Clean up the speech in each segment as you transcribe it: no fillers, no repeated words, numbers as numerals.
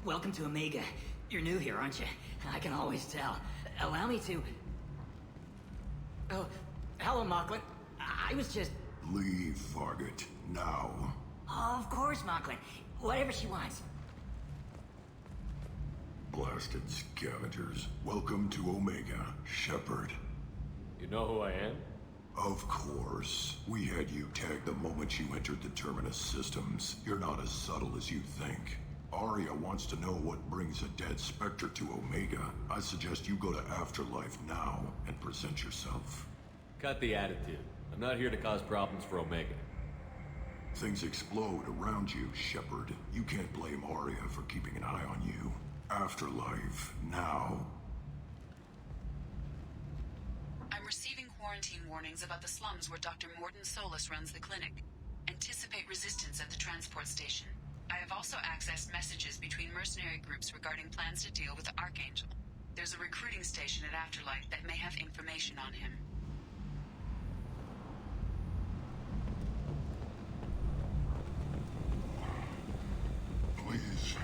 Welcome to Omega. You're new here, aren't you? I can always tell. Allow me to... Oh, hello, Mocklin. I was just... Leave, Fargate. Now. Oh, of course, Mocklin. Whatever she wants. Blasted scavengers. Welcome to Omega, Shepard. You know who I am? Of course. We had you tagged the moment you entered the Terminus systems. You're not as subtle as you think. Arya wants to know what brings a dead Spectre to Omega. I suggest you go to Afterlife now and present yourself. Cut the attitude. I'm not here to cause problems for Omega. Things explode around you, Shepard. You can't blame Arya for keeping an eye on you. Afterlife now. I'm receiving quarantine warnings about the slums where Dr. Mordin Solus runs the clinic. Anticipate resistance at the transport station. I have also accessed messages between mercenary groups regarding plans to deal with the Archangel. There's a recruiting station at Afterlife that may have information on him. Please.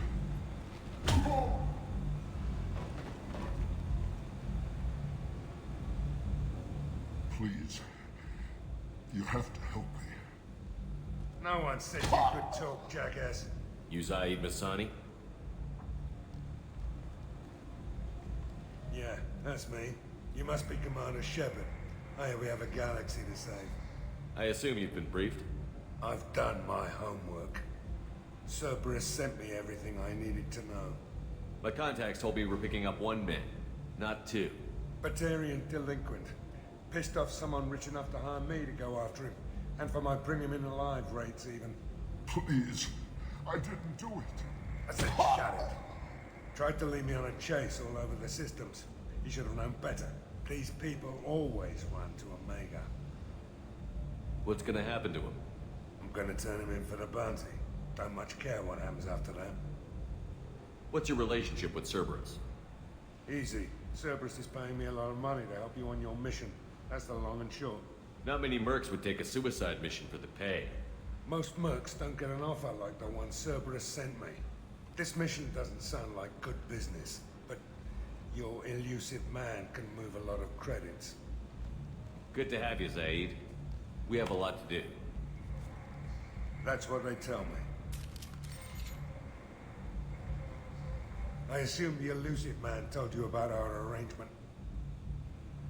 Please. You have to help me. No one said you could talk, jackass. You Zaid Masani? Yeah, that's me. You must be Commander Shepard. Hey, we have a galaxy to save. I assume you've been briefed? I've done my homework. Cerberus sent me everything I needed to know. My contacts told me we're picking up one man, not two. Batarian delinquent. Pissed off someone rich enough to hire me to go after him. And for my bring him in alive rates even. Please. I didn't do it. I said shut it. Tried to lead me on a chase all over the systems. He should have known better. These people always run to Omega. What's gonna happen to him? I'm gonna turn him in for the bounty. Don't much care what happens after that. What's your relationship with Cerberus? Easy. Cerberus is paying me a lot of money to help you on your mission. That's the long and short. Not many mercs would take a suicide mission for the pay. Most mercs don't get an offer like the one Cerberus sent me. This mission doesn't sound like good business, but your elusive man can move a lot of credits. Good to have you, Zaid. We have a lot to do. That's what they tell me. I assume the elusive man told you about our arrangement.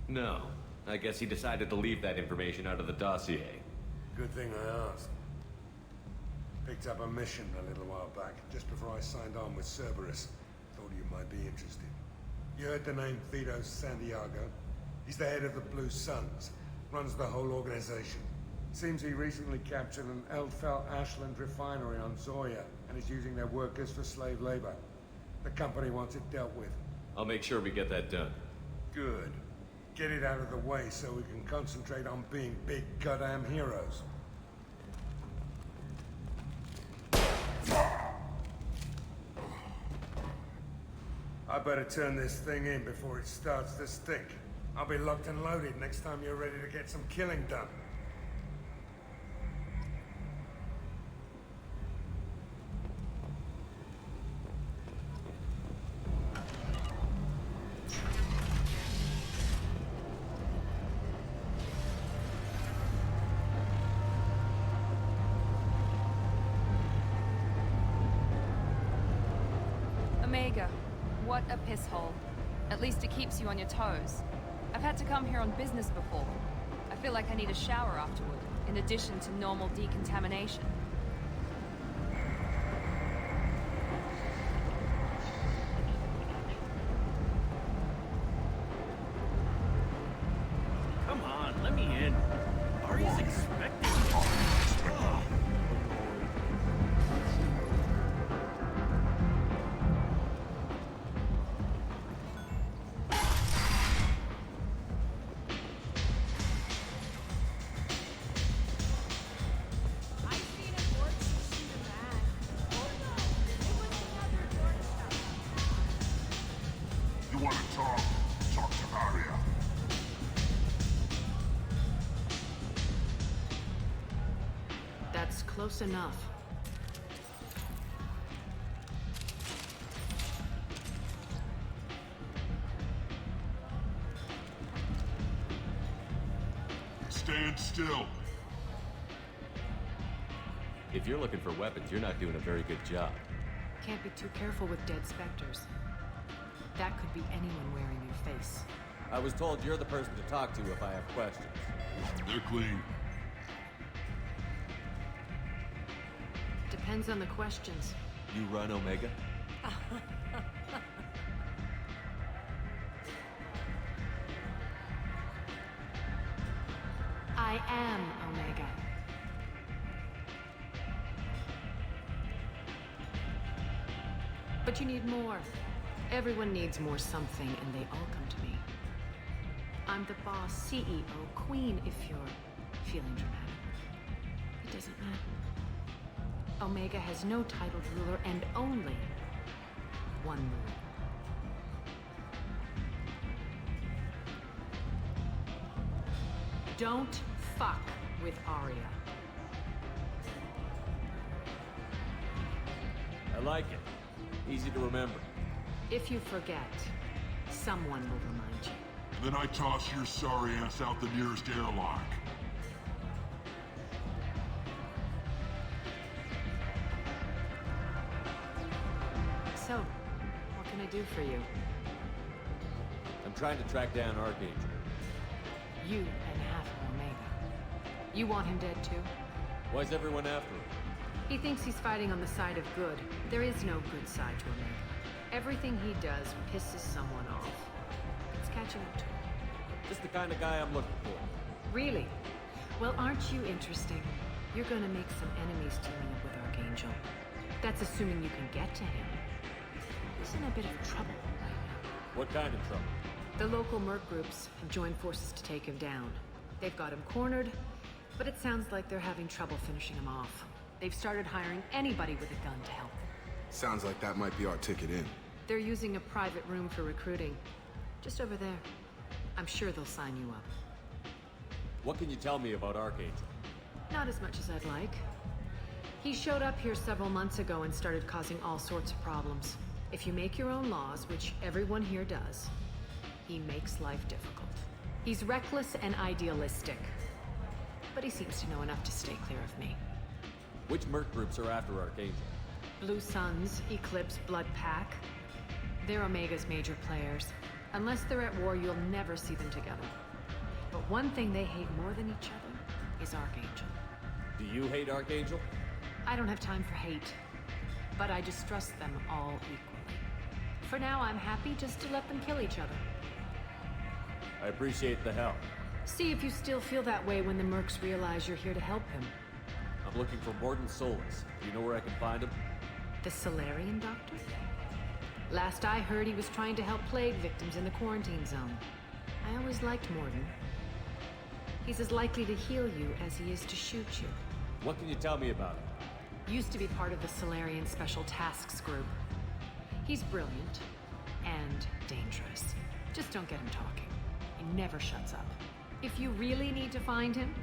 No. I guess he decided to leave that information out of the dossier. Good thing I asked. Picked up a mission a little while back, just before I signed on with Cerberus. Thought you might be interested. You heard the name Vito Santiago? He's the head of the Blue Suns, runs the whole organization. Seems he recently captured an Eldfell Ashland refinery on Zoya, and is using their workers for slave labor. The company wants it dealt with. I'll make sure we get that done. Good. Get it out of the way so we can concentrate on being big goddamn heroes. I better turn this thing in before it starts to stink. I'll be locked and loaded next time you're ready to get some killing done. Omega, what a piss hole. At least it keeps you on your toes. I've had to come here on business before. I feel like I need a shower afterward, in addition to normal decontamination. Come on, let me in. Ari's expecting me. Ugh. You want to talk? Talk to Aria. That's close enough. Stand still. If you're looking for weapons, you're not doing a very good job. Can't be too careful with dead specters. That could be anyone wearing your face. I was told you're the person to talk to if I have questions. They're clean. Depends on the questions. You run Omega? I am Omega. But you need more. Everyone needs more something, and they all come to me. I'm the boss, CEO, queen, if you're feeling dramatic. It doesn't matter. Omega has no titled ruler and only one rule. Don't fuck with Aria. I like it. Easy to remember. If you forget, someone will remind you. Then I toss your sorry ass out the nearest airlock. So, what can I do for you? I'm trying to track down Archangel. You and half of Omega. You want him dead too? Why's everyone after him? He thinks he's fighting on the side of good. There is no good side to Omega. Everything he does pisses someone off. It's catching up to him. Just the kind of guy I'm looking for. Really? Well, aren't you interesting? You're gonna make some enemies teaming up with Archangel. That's assuming you can get to him. He's in a bit of trouble right now. What kind of trouble? The local merc groups have joined forces to take him down. They've got him cornered, but it sounds like they're having trouble finishing him off. They've started hiring anybody with a gun to help them. Sounds like that might be our ticket in. They're using a private room for recruiting. Just over there. I'm sure they'll sign you up. What can you tell me about Archangel? Not as much as I'd like. He showed up here several months ago and started causing all sorts of problems. If you make your own laws, which everyone here does, he makes life difficult. He's reckless and idealistic. But he seems to know enough to stay clear of me. Which merc groups are after Archangel? Blue Suns, Eclipse, Blood Pack. They're Omega's major players. Unless they're at war, you'll never see them together. But one thing they hate more than each other is Archangel. Do you hate Archangel? I don't have time for hate, but I distrust them all equally. For now, I'm happy just to let them kill each other. I appreciate the help. See if you still feel that way when the mercs realize you're here to help him. I'm looking for Mordin Solus. Do you know where I can find him? The Solarian doctor? Last I heard, he was trying to help plague victims in the quarantine zone. I always liked Mordin. He's as likely to heal you as he is to shoot you. What can you tell me about him? Used to be part of the Solarian Special Tasks Group. He's brilliant, and dangerous. Just don't get him talking. He never shuts up. If you really need to find him,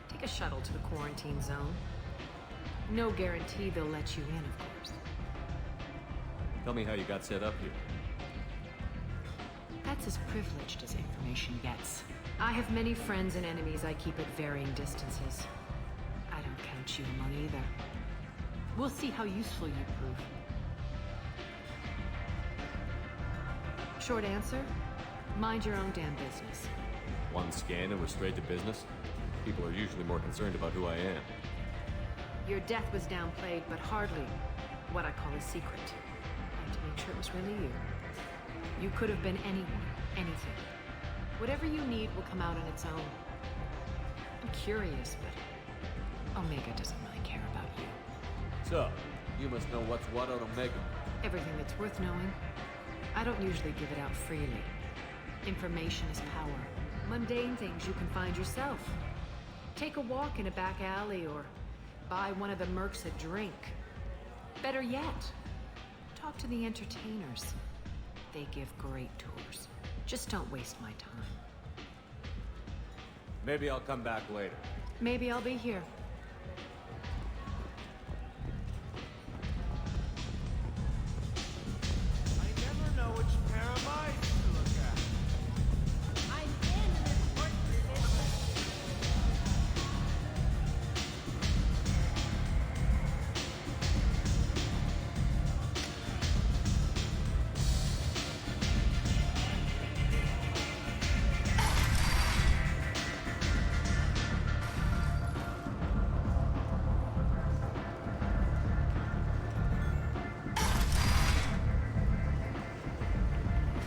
take a shuttle to the quarantine zone. No guarantee they'll let you in, of course. Tell me how you got set up here. That's as privileged as information gets. I have many friends and enemies I keep at varying distances. I don't count you among either. We'll see how useful you prove. Short answer, mind your own damn business. One scan and we're straight to business? People are usually more concerned about who I am. Your death was downplayed, but hardly what I call a secret. I had to make sure it was really you. You could have been anyone, anything. Whatever you need will come out on its own. I'm curious, but Omega doesn't really care about you. So, you must know what's what on Omega. Everything that's worth knowing. I don't usually give it out freely. Information is power. Mundane things you can find yourself. Take a walk in a back alley or buy one of the mercs a drink. Better yet, talk to the entertainers. They give great tours. Just don't waste my time. Maybe I'll come back later. Maybe I'll be here. I never know which pair of eyes to look at. I'm in an important business.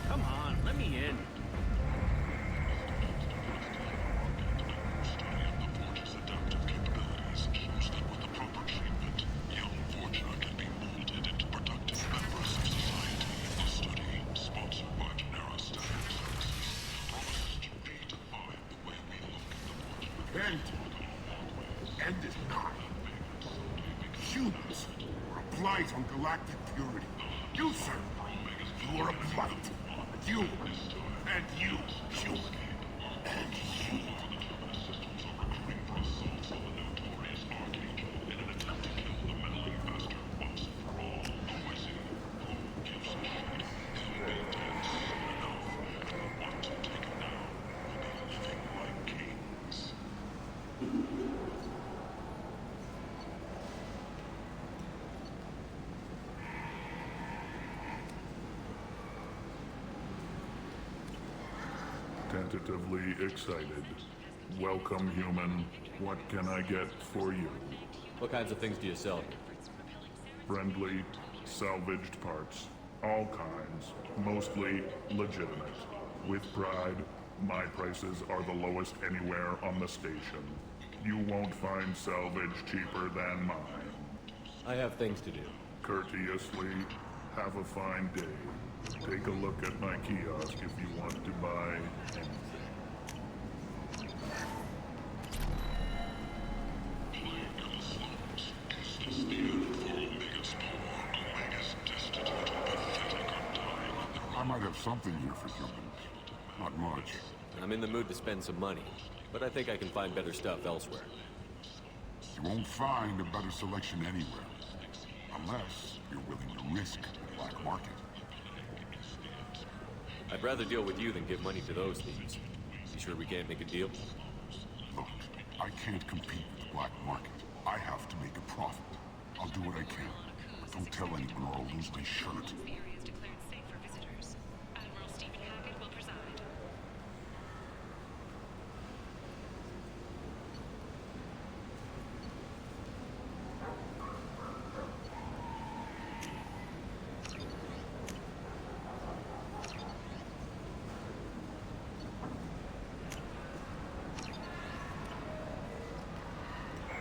Come on, let me in. End is not. Humans are a blight on galactic purity. You, sir, you are a blight. You, and you, human, and you. Tentatively excited. Welcome, human. What can I get for you? What kinds of things do you sell here? Friendly, salvaged parts. All kinds. Mostly legitimate. With pride, my prices are the lowest anywhere on the station. You won't find salvage cheaper than mine. I have things to do. Courteously, have a fine day. Take a look at my kiosk if you want to buy anything. I might have something here for humans. Not much. I'm in the mood to spend some money, but I think I can find better stuff elsewhere. You won't find a better selection anywhere. Unless you're willing to risk the black market. I'd rather deal with you than give money to those thieves. You sure we can't make a deal? Look, I can't compete with the black market. I have to make a profit. I'll do what I can. But don't tell anyone or I'll lose my shirt. Area is declared safe for visitors. Admiral Stephen Hackett will preside.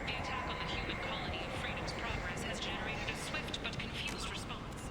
The attack on the human colony of Freedom's Progress has generated a swift but confused response.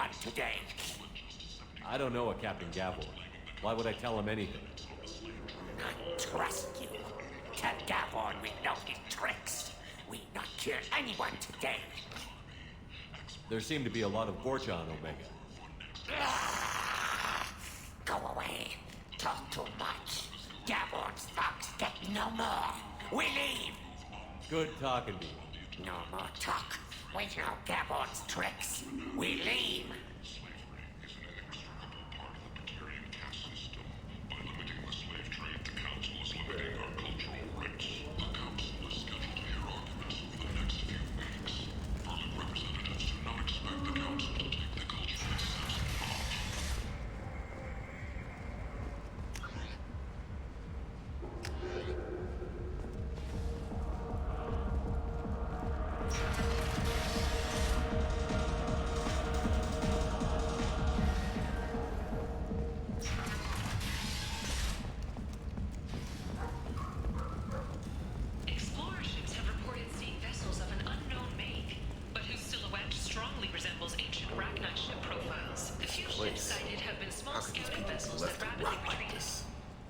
anyone today. I don't know a Captain Gavor. Why would I tell him anything? I trust you. Tell Gavor we know his tricks. We not kill anyone today. There seem to be a lot of Vorcha on Omega. Go away. Talk too much. Gavor's thugs get no more. We leave. Good talking to you. No more talk. We know Gavor's tricks. We leave.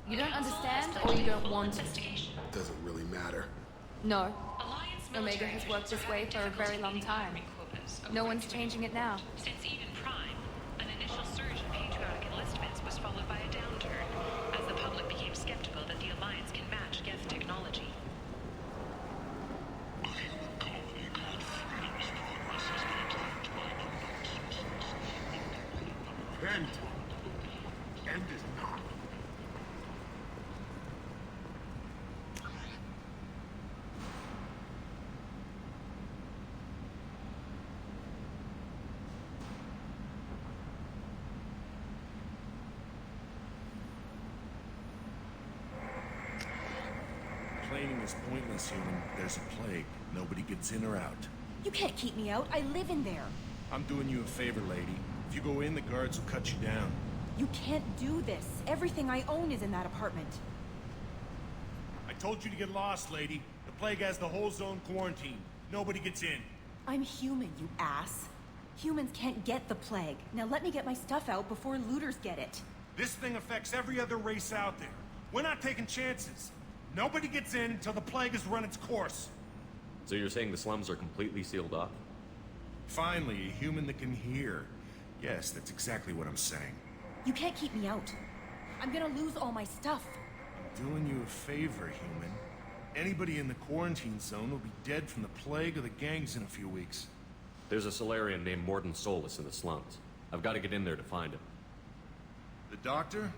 You don't understand, or you don't want to? Doesn't really matter. No. Omega has worked this way for a very long time. No one's changing it now. Since even Prime, an initial surge in patriotic enlistments was followed by a downturn, as the public became skeptical that the Alliance can match Geth technology. End is not. Complaining is pointless, human. There's a plague. Nobody gets in or out. You can't keep me out. I live in there. I'm doing you a favor, lady. If you go in, the guards will cut you down. You can't do this. Everything I own is in that apartment. I told you to get lost, lady. The plague has the whole zone quarantined. Nobody gets in. I'm human, you ass. Humans can't get the plague. Now let me get my stuff out before looters get it. This thing affects every other race out there. We're not taking chances. Nobody gets in until the plague has run its course. So you're saying the slums are completely sealed off? Finally, a human that can hear. Yes, that's exactly what I'm saying. You can't keep me out. I'm gonna lose all my stuff. I'm doing you a favor, human. Anybody in the quarantine zone will be dead from the plague or the gangs in a few weeks. There's a Solarian named Mordin Solus in the slums. I've got to get in there to find him. The doctor?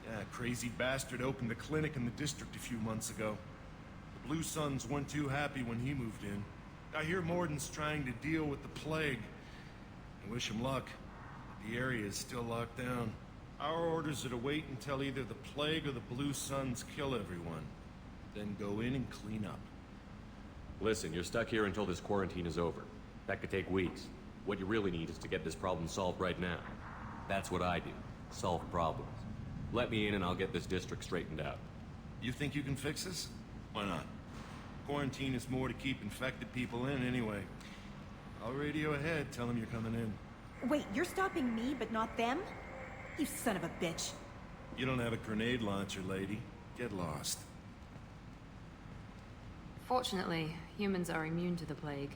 Yeah, crazy bastard opened a clinic in the district a few months ago. The Blue Suns weren't too happy when he moved in. I hear Mordin's trying to deal with the plague. I wish him luck. The area is still locked down. Our orders are to wait until either the plague or the Blue Suns kill everyone. Then go in and clean up. Listen, you're stuck here until this quarantine is over. That could take weeks. What you really need is to get this problem solved right now. That's what I do. Solve problems. Let me in and I'll get this district straightened out. You think you can fix this? Why not? Quarantine is more to keep infected people in anyway. I'll radio ahead, tell them you're coming in. Wait, you're stopping me, but not them? You son of a bitch. You don't have a grenade launcher, lady. Get lost. Fortunately, humans are immune to the plague.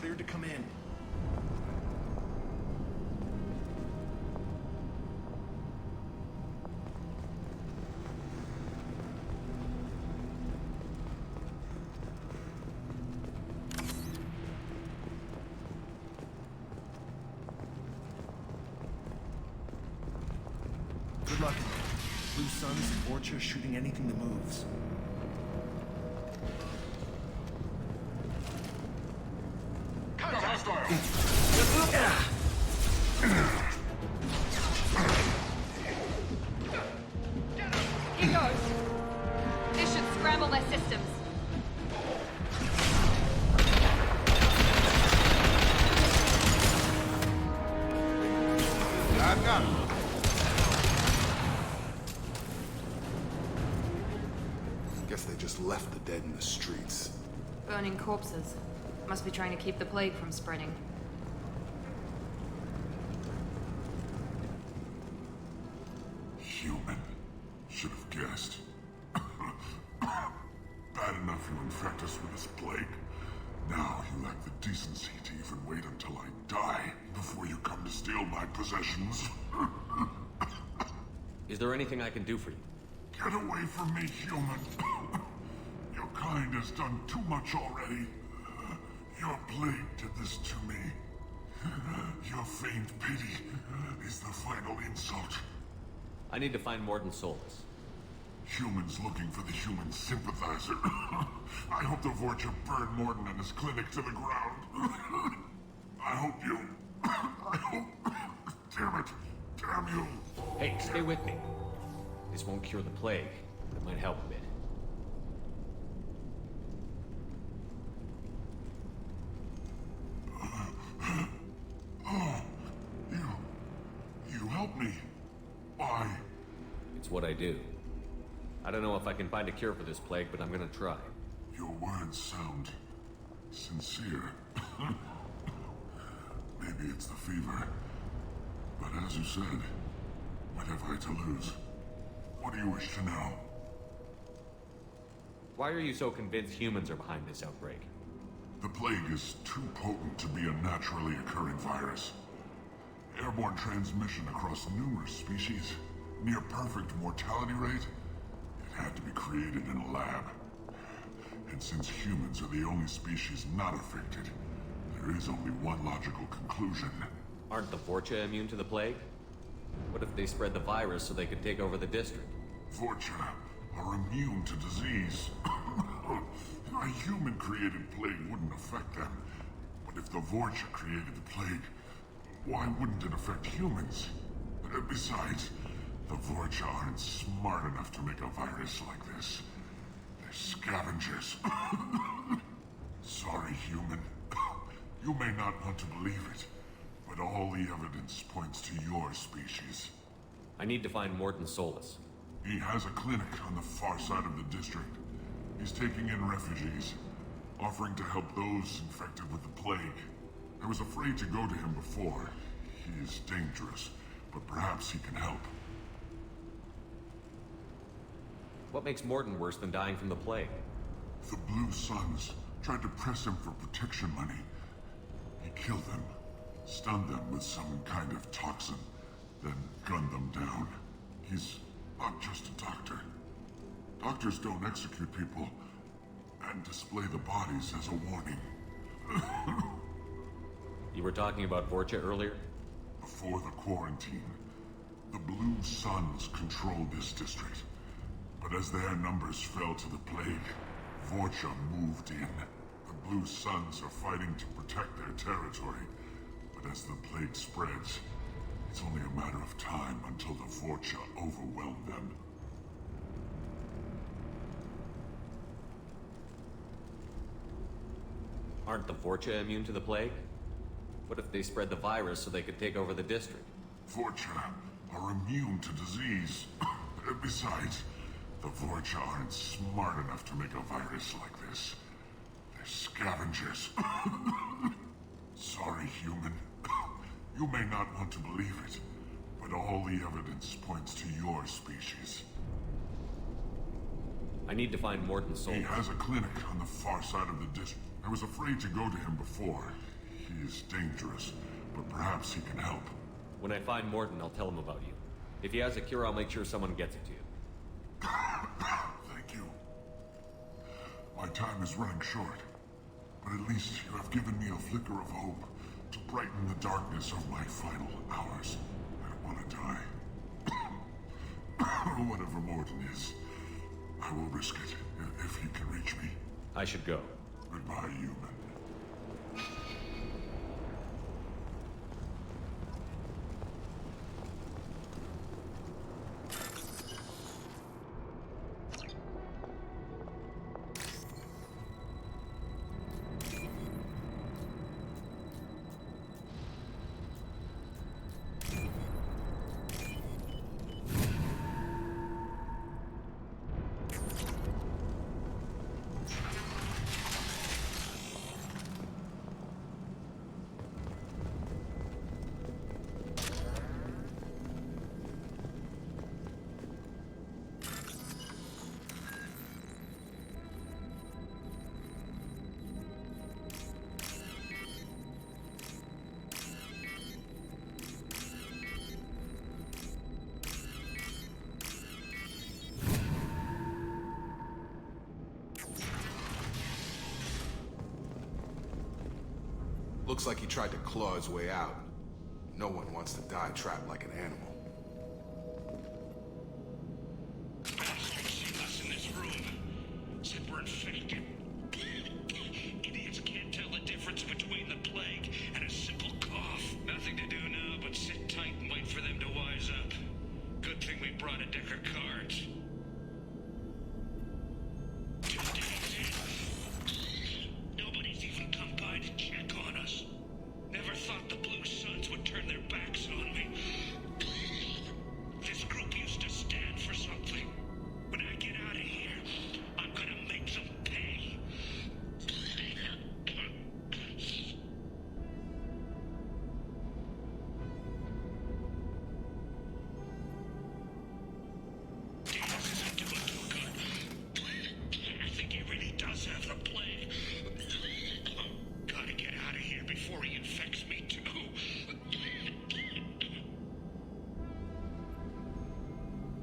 cleared to come in. Good luck. Blue Suns and Orcha shooting anything that moves. Here goes. This should scramble their systems. I've got him. Guess they just left the dead in the streets. Burning corpses. Must be trying to keep the plague from spreading. Human. Should have guessed. Bad enough you infect us with this plague. Now you lack the decency to even wait until I die before you come to steal my possessions. Is there anything I can do for you? Get away from me, human. Your kind has done too much already. Your plague did this to me. Your feigned pity is the final insult. I need to find Mordin Solus. Humans looking for the human sympathizer. I hope the Vorcha burn Mordin and his clinic to the ground. I hope you... I hope... Damn it. Damn you. Hey, stay with me. This won't cure the plague, but it might help a bit. You help me. Why? It's what I do. I don't know if I can find a cure for this plague, but I'm gonna try. Your words sound sincere. Maybe it's the fever. But as you said, what have I to lose? What do you wish to know? Why are you so convinced humans are behind this outbreak? The plague is too potent to be a naturally occurring virus. Airborne transmission across numerous species, near perfect mortality rate. It had to be created in a lab. And since humans are the only species not affected, there is only one logical conclusion. Aren't the Vorcha immune to the plague? What if they spread the virus so they could take over the district? Vorcha are immune to disease. A human-created plague wouldn't affect them. But if the Vorcha created the plague, why wouldn't it affect humans? Besides, the Vorcha aren't smart enough to make a virus like this. They're scavengers. Sorry, human. You may not want to believe it, but all the evidence points to your species. I need to find Mordin Solus. He has a clinic on the far side of the district. He's taking in refugees, offering to help those infected with the plague. I was afraid to go to him before. He is dangerous, but perhaps he can help. What makes Mordin worse than dying from the plague? The Blue Suns tried to press him for protection money. He killed them, stunned them with some kind of toxin, then gunned them down. He's not just a doctor. Doctors don't execute people and display the bodies as a warning. You were talking about Vorcha earlier? Before the quarantine, the Blue Suns controlled this district. But as their numbers fell to the plague, Vorcha moved in. The Blue Suns are fighting to protect their territory. But as the plague spreads, it's only a matter of time until the Vorcha overwhelm them. Aren't the Vorcha immune to the plague? What if they spread the virus so they could take over the district? Vorcha are immune to disease. Besides, the Vorcha aren't smart enough to make a virus like this. They're scavengers. Sorry, human. You may not want to believe it, but all the evidence points to your species. I need to find Mordin Solus. He has a clinic on the far side of the district. I was afraid to go to him before. He is dangerous, but perhaps he can help. When I find Mordin, I'll tell him about you. If he has a cure, I'll make sure someone gets it to you. Thank you. My time is running short, but at least you have given me a flicker of hope to brighten the darkness of my final hours. I don't want to die. Whatever Mordin is, I will risk it if he can reach me. I should go. Goodbye, human. Looks like he tried to claw his way out. No one wants to die trapped like an animal. Bastards see us in this room. Said we're infected. Idiots can't tell the difference between the plague and a simple cough. Nothing to do now but sit tight and wait for them to wise up. Good thing we brought a deck of cards. 2 days in. Nobody's even come by to check on us. Never thought the Blue Suns would turn their backs on me. This group used to stand for something. When I get out of here, I'm gonna make them pay. This isn't doing too good. I think he really does have the plague. Gotta get out of here before he infects me too.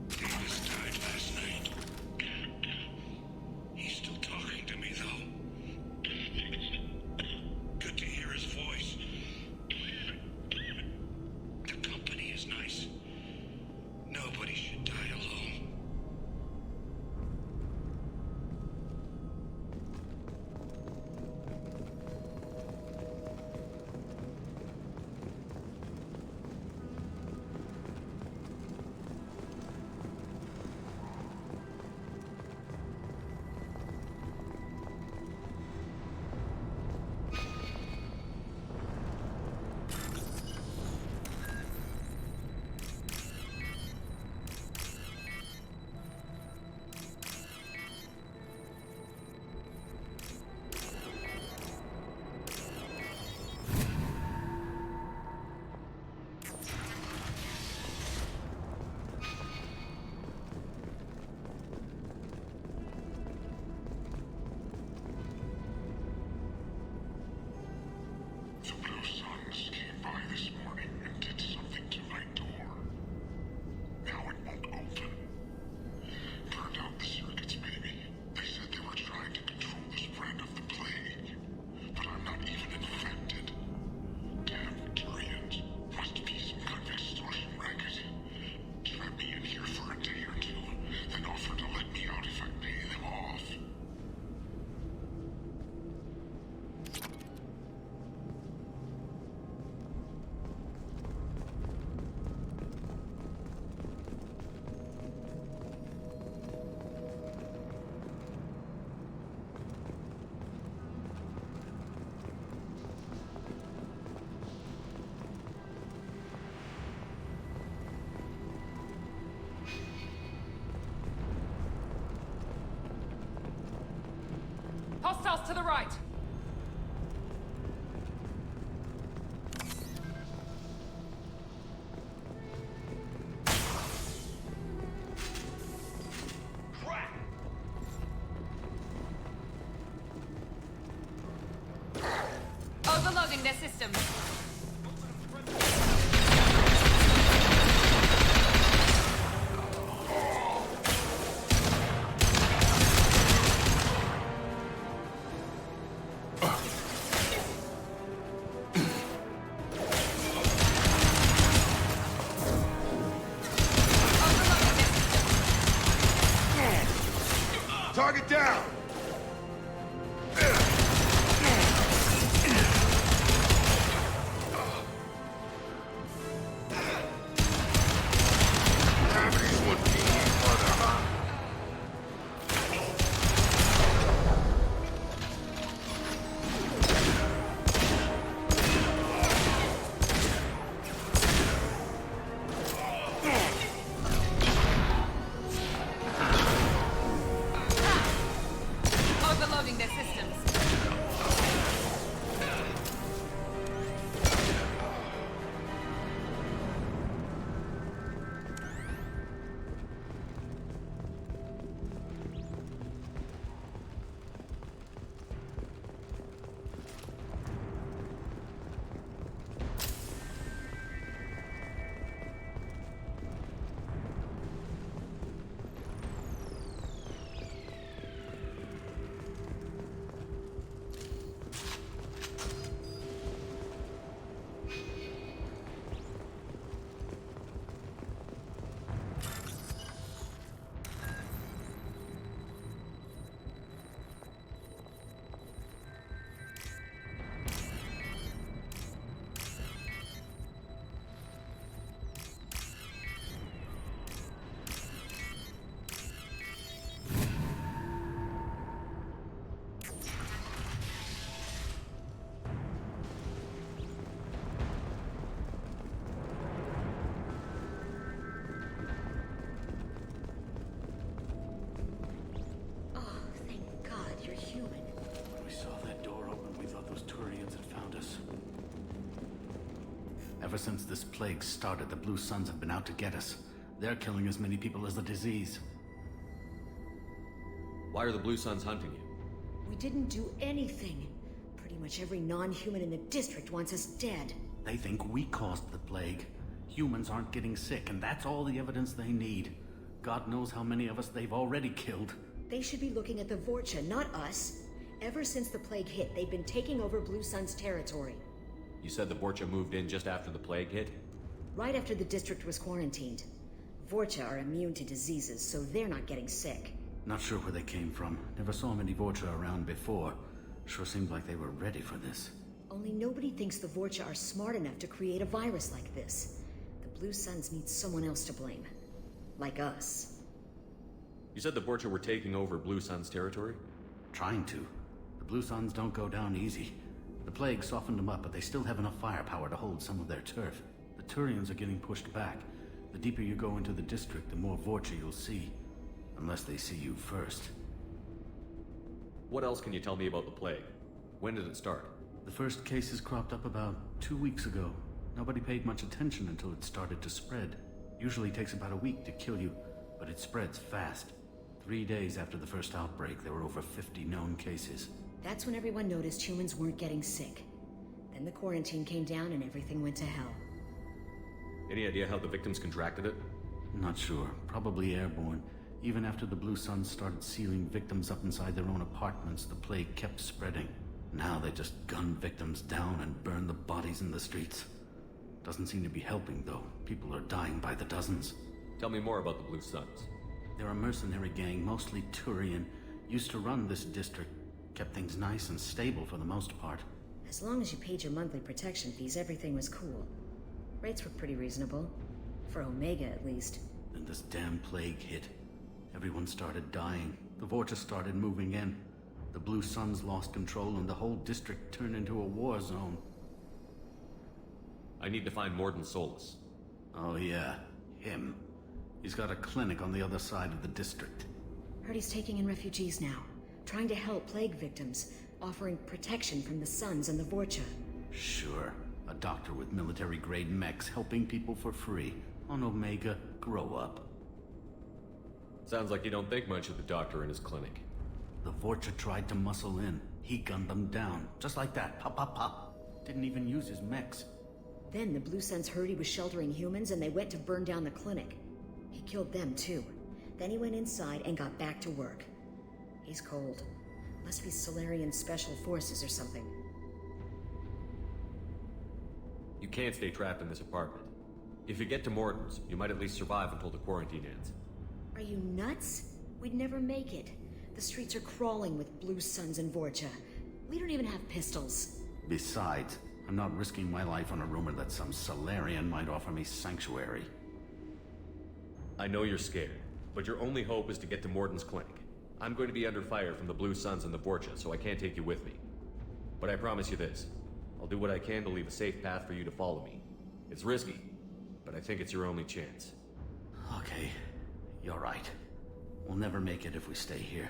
Davis died last night. He's still talking to me though. Good to hear his voice. The company is nice. Nobody should die alone. The Blue Suns came by this morning and did something to my door. Now it won't open. Turned out the circuits, maybe. They said they were trying to control the spread of the plague. But I'm not even infected. Damn Turians. Must be some kind of extortion racket. Trap me in here for a day or two, then offer to let me out if I pay them off. Hostiles to the right! Overloading Overloading their systems. Target down! Overloading their systems. Ever since this plague started, the Blue Suns have been out to get us. They're killing as many people as the disease. Why are the Blue Suns hunting you? We didn't do anything. Pretty much every non-human in the district wants us dead. They think we caused the plague. Humans aren't getting sick, and that's all the evidence they need. God knows how many of us they've already killed. They should be looking at the Vorcha, not us. Ever since the plague hit, they've been taking over Blue Sun's territory. You said the Vorcha moved in just after the plague hit? Right after the district was quarantined. Vorcha are immune to diseases, so they're not getting sick. Not sure where they came from. Never saw many Vorcha around before. Sure seemed like they were ready for this. Only nobody thinks the Vorcha are smart enough to create a virus like this. The Blue Suns need someone else to blame. Like us. You said the Vorcha were taking over Blue Sun's territory? Trying to. The Blue Suns don't go down easy. The plague softened them up, but they still have enough firepower to hold some of their turf. The Turians are getting pushed back. The deeper you go into the district, the more Vorcha you'll see. Unless they see you first. What else can you tell me about the plague? When did it start? The first cases cropped up about 2 weeks ago. Nobody paid much attention until it started to spread. Usually takes about a week to kill you, but it spreads fast. 3 days after the first outbreak, there were over 50 known cases. That's when everyone noticed humans weren't getting sick. Then the quarantine came down and everything went to hell. Any idea how the victims contracted it? Not sure. Probably airborne. Even after the Blue Suns started sealing victims up inside their own apartments, the plague kept spreading. Now they just gun victims down and burn the bodies in the streets. Doesn't seem to be helping, though. People are dying by the dozens. Tell me more about the Blue Suns. They're a mercenary gang, mostly Turian. Used to run this district. Kept things nice and stable for the most part. As long as you paid your monthly protection fees, everything was cool. Rates were pretty reasonable. For Omega, at least. Then this damn plague hit. Everyone started dying. The Vorcha started moving in. The Blue Suns lost control and the whole district turned into a war zone. I need to find Mordin Solus. Oh yeah, him. He's got a clinic on the other side of the district. Heard he's taking in refugees now. Trying to help plague victims. Offering protection from the Suns and the Vorcha. Sure. A doctor with military-grade mechs helping people for free. On Omega, grow up. Sounds like you don't think much of the doctor in his clinic. The Vorcha tried to muscle in. He gunned them down. Just like that. Pop, pop, pop. Didn't even use his mechs. Then the Blue Suns heard he was sheltering humans and they went to burn down the clinic. He killed them too. Then he went inside and got back to work. He's cold. Must be Solarian Special Forces or something. You can't stay trapped in this apartment. If you get to Mordin's, you might at least survive until the quarantine ends. Are you nuts? We'd never make it. The streets are crawling with Blue Suns and Vorcha. We don't even have pistols. Besides, I'm not risking my life on a rumor that some Solarian might offer me sanctuary. I know you're scared, but your only hope is to get to Mordin's clinic. I'm going to be under fire from the Blue Suns and the Vorcha, so I can't take you with me. But I promise you this. I'll do what I can to leave a safe path for you to follow me. It's risky, but I think it's your only chance. Okay, you're right. We'll never make it if we stay here.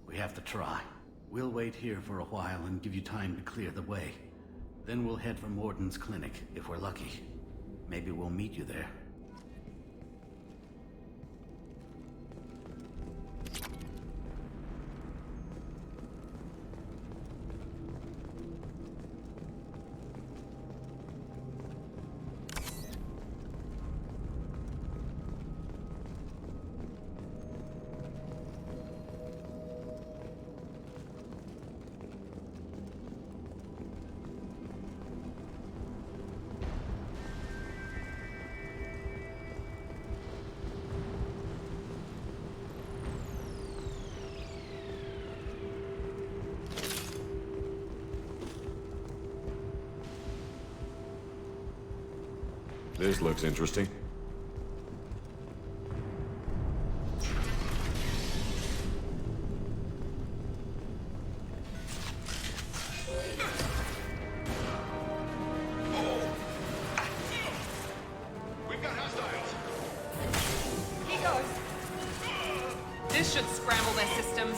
We have to try. We'll wait here for a while and give you time to clear the way. Then we'll head for Mordin's clinic, if we're lucky. Maybe we'll meet you there. This looks interesting. We've got hostiles. Here goes. This should scramble their systems.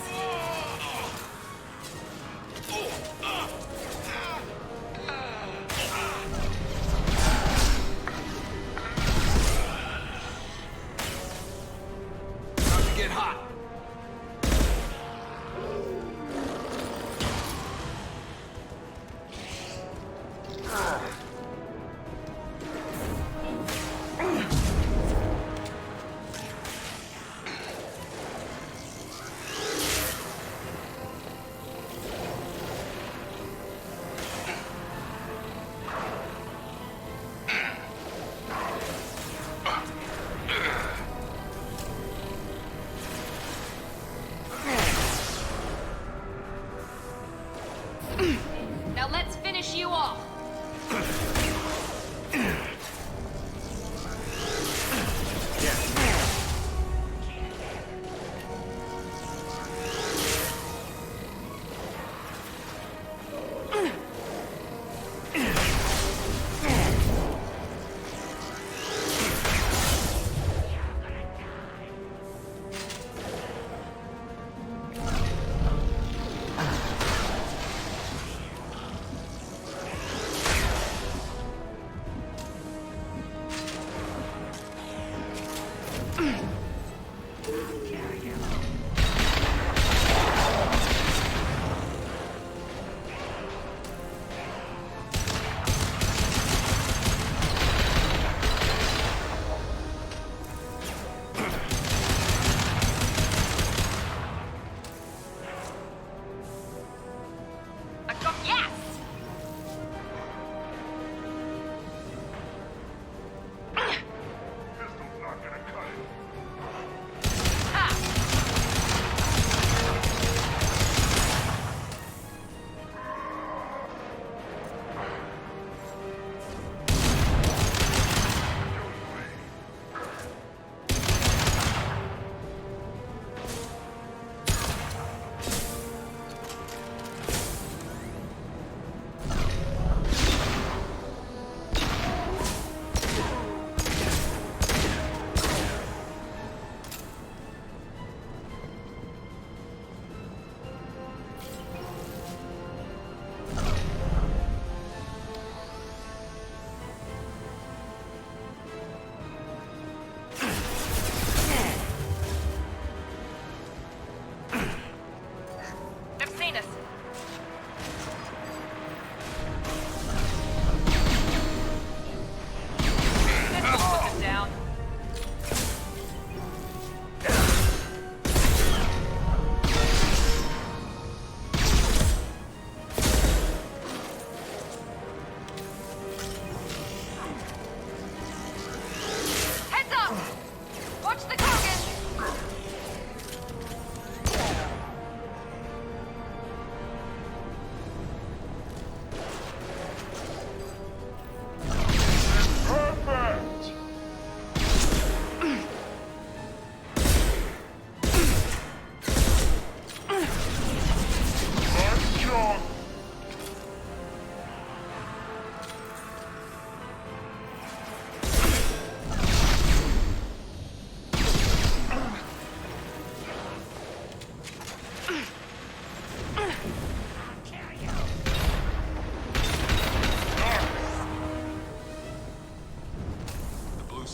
Now let's finish you off.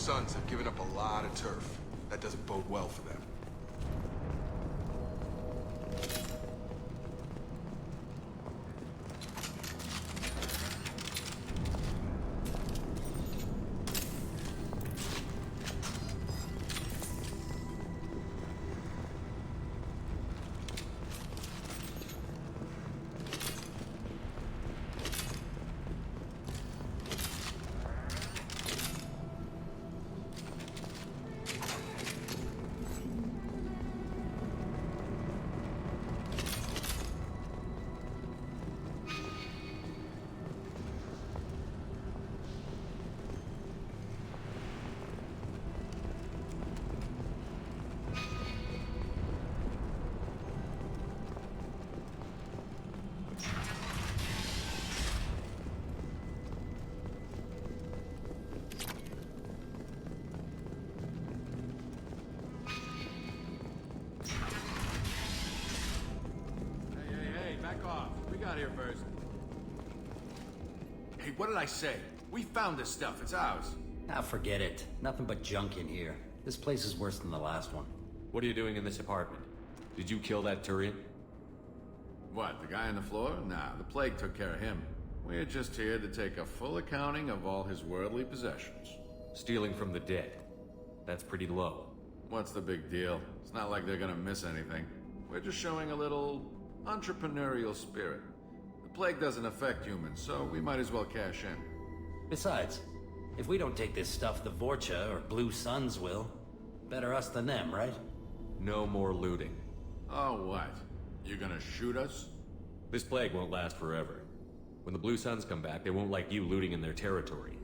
Suns have given up a lot of turf. That doesn't bode well for them. Here first. Hey, what did I say? We found this stuff. It's ours. Ah, forget it. Nothing but junk in here. This place is worse than the last one. What are you doing in this apartment? Did you kill that Turian? What, the guy on the floor? Nah, the plague took care of him. We're just here to take a full accounting of all his worldly possessions. Stealing from the dead. That's pretty low. What's the big deal? It's not like they're gonna miss anything. We're just showing a little entrepreneurial spirit. The plague doesn't affect humans, so we might as well cash in. Besides, if we don't take this stuff, the Vorcha or Blue Suns will. Better us than them, right? No more looting. Oh, what? You gonna shoot us? This plague won't last forever. When the Blue Suns come back, they won't like you looting in their territory.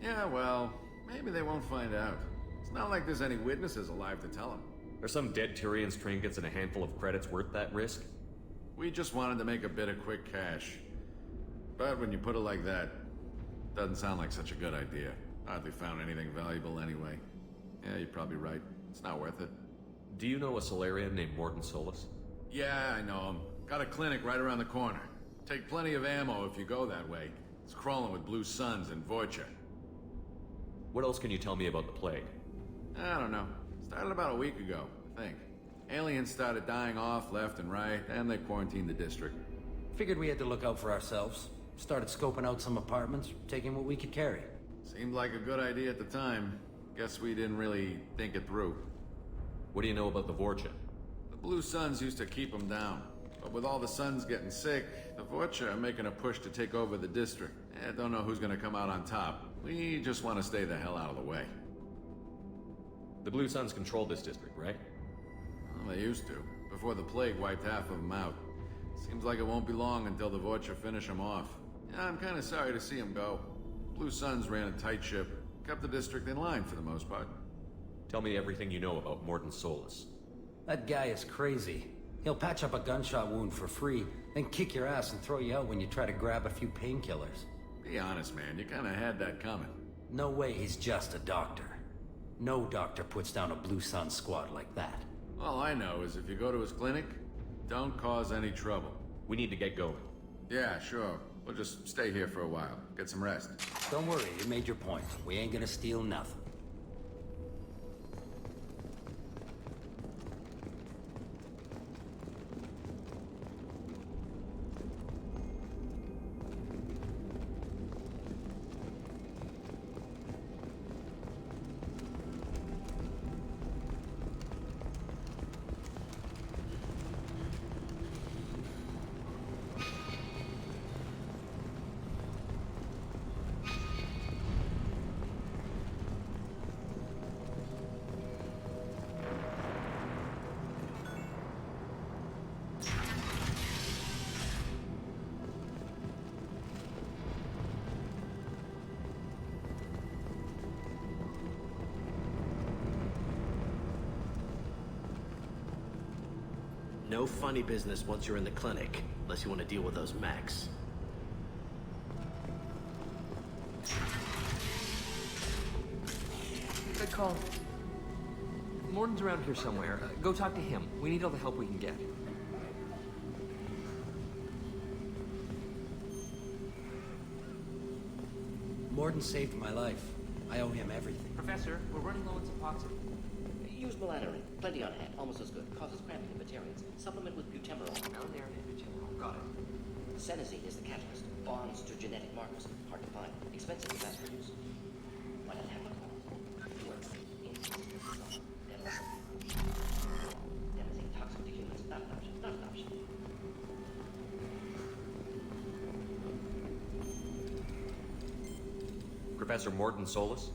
Yeah, well, maybe they won't find out. It's not like there's any witnesses alive to tell them. Are some dead Tyrians' trinkets and a handful of credits worth that risk? We just wanted to make a bit of quick cash. But when you put it like that, doesn't sound like such a good idea. Hardly found anything valuable anyway. Yeah, you're probably right. It's not worth it. Do you know a Solarian named Mordin Solus? Yeah, I know him. Got a clinic right around the corner. Take plenty of ammo if you go that way. It's crawling with Blue Suns and Vorcha. What else can you tell me about the plague? I don't know. Started about a week ago, I think. Aliens started dying off left and right, and they quarantined the district. Figured we had to look out for ourselves. Started scoping out some apartments, taking what we could carry. Seemed like a good idea at the time. Guess we didn't really think it through. What do you know about the Vorcha? The Blue Suns used to keep them down. But with all the Suns getting sick, the Vorcha are making a push to take over the district. Don't know who's gonna come out on top. We just want to stay the hell out of the way. The Blue Suns control this district, right? Well, they used to, before the plague wiped half of them out. Seems like it won't be long until the Vorcha finish them off. Yeah, I'm kind of sorry to see them go. Blue Suns ran a tight ship, kept the district in line for the most part. Tell me everything you know about Mordin Solus. That guy is crazy. He'll patch up a gunshot wound for free, then kick your ass and throw you out when you try to grab a few painkillers. Be honest, man, you kind of had that coming. No way he's just a doctor. No doctor puts down a Blue Sun squad like that. All I know is if you go to his clinic, don't cause any trouble. We need to get going. Yeah, sure. We'll just stay here for a while. Get some rest. Don't worry, you made your point. We ain't gonna steal nothing. No funny business once you're in the clinic, unless you want to deal with those mechs. Good call. Mordin's around here somewhere. Go talk to him. We need all the help we can get. Mordin saved my life. I owe him everything. Professor, we're running low on Suboxone. Use melatonin. Plenty on hand. Almost as good. Causes cramping in vegetarians. Supplement with butemurol. Malinarin and butemurol. Got it. Senescene is the catalyst. Bonds to genetic markers. Hard to find. Expensive to mass produce. Why not have a call? Senescene toxic to humans. Not an option. Not an option. Professor Mordin Solus?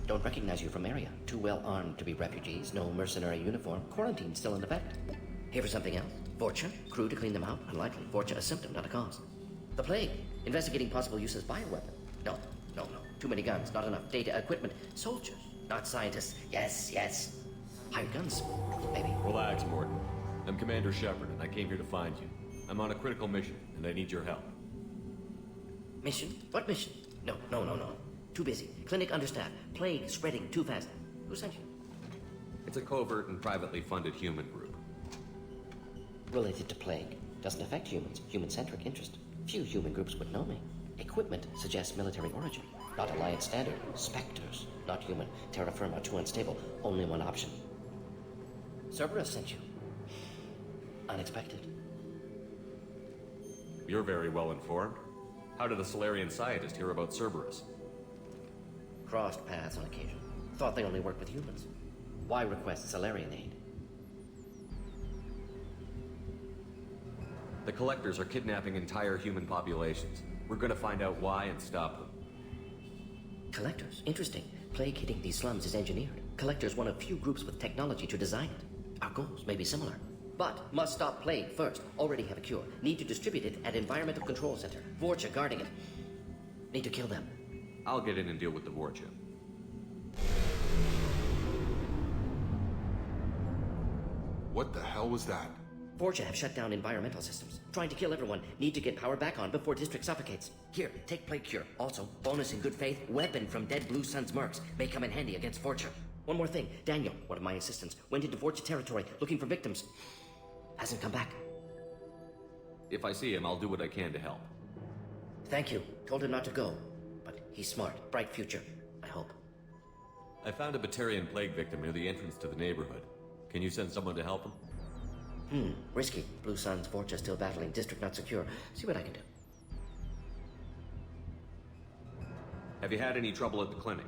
Don't recognize you from area. Too well armed to be refugees. No mercenary uniform. Quarantine still in effect. Here for something else? Vorcha? Crew to clean them out? Unlikely. Vorcha a symptom, not a cause. The plague. Investigating possible use as bioweapon. No. Too many guns. Not enough data, equipment. Soldiers, not scientists. Yes. Hired guns, maybe. Relax, Mordin. I'm Commander Shepard, and I came here to find you. I'm on a critical mission, and I need your help. Mission? What mission? No. Too busy. Clinic understaffed. Plague spreading too fast. Who sent you? It's a covert and privately funded human group. Related to plague. Doesn't affect humans. Human-centric interest. Few human groups would know me. Equipment suggests military origin. Not Alliance standard. Spectres. Not human. Terra firma too unstable. Only one option. Cerberus sent you. Unexpected. You're very well informed. How did a Solarian scientist hear about Cerberus? Crossed paths on occasion. Thought they only worked with humans. Why request Solarian aid? The Collectors are kidnapping entire human populations. We're gonna find out why and stop them. Collectors? Interesting. Plague hitting these slums is engineered. Collectors one of few groups with technology to design it. Our goals may be similar. But must stop plague first. Already have a cure. Need to distribute it at Environmental Control Center. Vorcha guarding it. Need to kill them. I'll get in and deal with the Vorcha. What the hell was that? Vorcha have shut down environmental systems. Trying to kill everyone. Need to get power back on before district suffocates. Here, take plague cure. Also, bonus in good faith, weapon from dead Blue Sun's mercs. May come in handy against Vorcha. One more thing. Daniel, one of my assistants, went into Vorcha territory looking for victims. Hasn't come back. If I see him, I'll do what I can to help. Thank you. Told him not to go. But he's smart. Bright future. I hope. I found a Batarian plague victim near the entrance to the neighborhood. Can you send someone to help him? Risky. Blue Sun's Vorcha still battling. District not secure. See what I can do. Have you had any trouble at the clinic?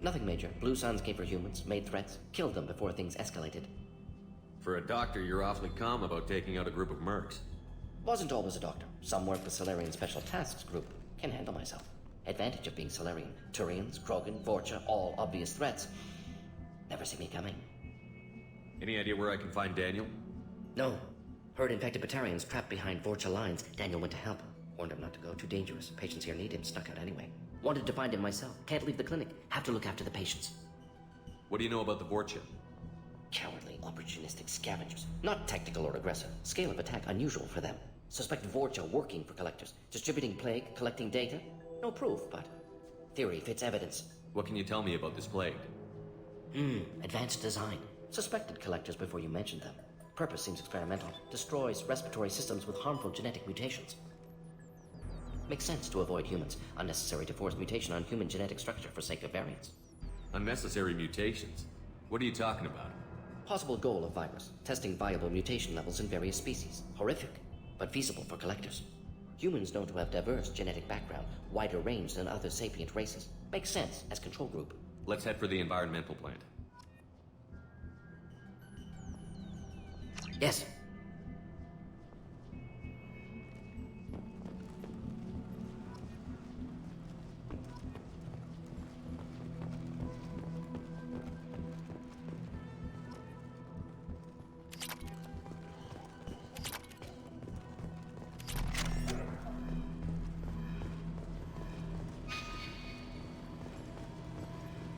Nothing major. Blue Suns came for humans, made threats, killed them before things escalated. For a doctor, you're awfully calm about taking out a group of mercs. Wasn't always a doctor. Some work with Solarian Special Tasks Group. Can handle myself. Advantage of being Solarian. Turians, Krogan, Vorcha, all obvious threats. Never see me coming. Any idea where I can find Daniel? No. Heard infected Batarians trapped behind Vorcha lines. Daniel went to help. Warned him not to go. Too dangerous. Patients here need him. Snuck out anyway. Wanted to find him myself. Can't leave the clinic. Have to look after the patients. What do you know about the Vorcha? Cowardly, opportunistic scavengers. Not tactical or aggressive. Scale of attack unusual for them. Suspect Vorcha working for Collectors. Distributing plague, collecting data. No proof, but theory fits evidence. What can you tell me about this plague? Advanced design. Suspected Collectors before you mentioned them. Purpose seems experimental. Destroys respiratory systems with harmful genetic mutations. Makes sense to avoid humans. Unnecessary to force mutation on human genetic structure for sake of variants. Unnecessary mutations? What are you talking about? Possible goal of virus. Testing viable mutation levels in various species. Horrific, but feasible for Collectors. Humans known to have diverse genetic background, wider range than other sapient races. Makes sense as control group. Let's head for the environmental plant. Yes.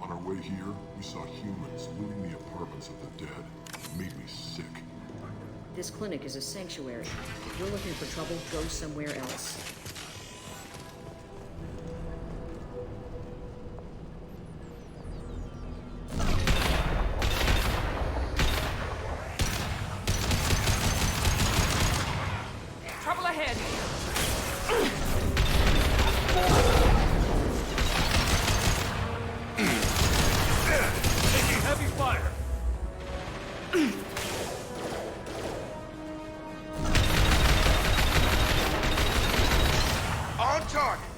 On our way here, we saw humans looting the apartments of the dead. It made me sick. This clinic is a sanctuary. If you're looking for trouble, go somewhere else. Trouble ahead. target!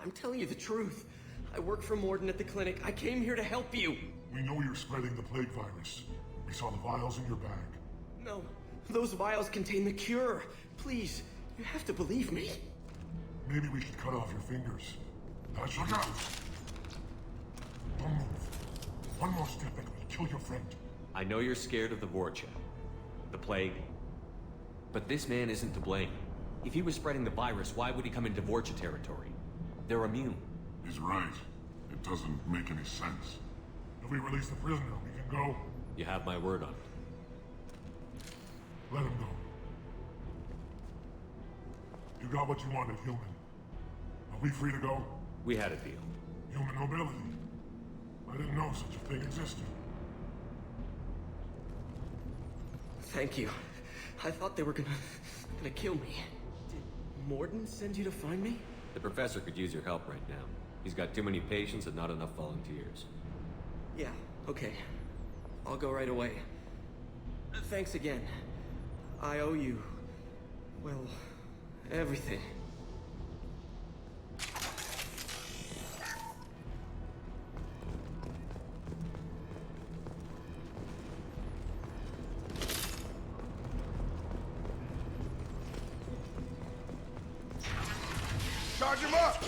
I'm telling you the truth. I work for Mordin at the clinic. I came here to help you. We know you're spreading the plague virus. We saw the vials in your bag. No, those vials contain the cure. Please, you have to believe me. Maybe we should cut off your fingers. Guys, look out! Don't move. One more step and we'll kill your friend. I know you're scared of the Vorcha, the plague, but this man isn't to blame. If he was spreading the virus, why would he come into Vorcha territory? They're immune. He's right. It doesn't make any sense. If we release the prisoner, we can go. You have my word on it. Let him go. You got what you wanted, human. Are we free to go? We had a deal. Human nobility. I didn't know such a thing existed. Thank you. I thought they were gonna kill me. Did Mordin send you to find me? The professor could use your help right now. He's got too many patients and not enough volunteers. Yeah, okay. I'll go right away. Thanks again. I owe you, well, everything. Charge him up!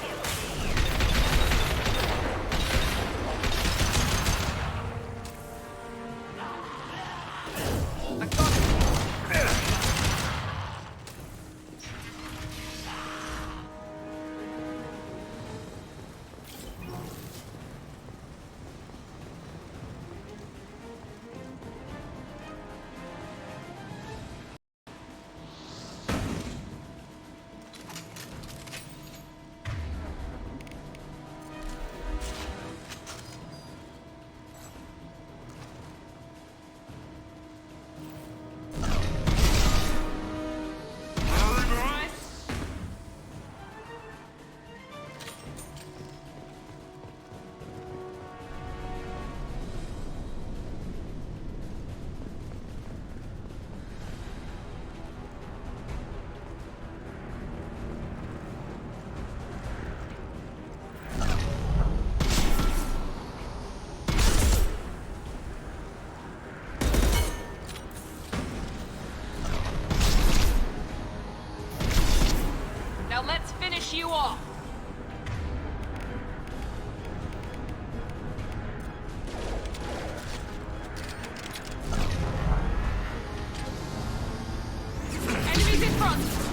You off. Enemies in front.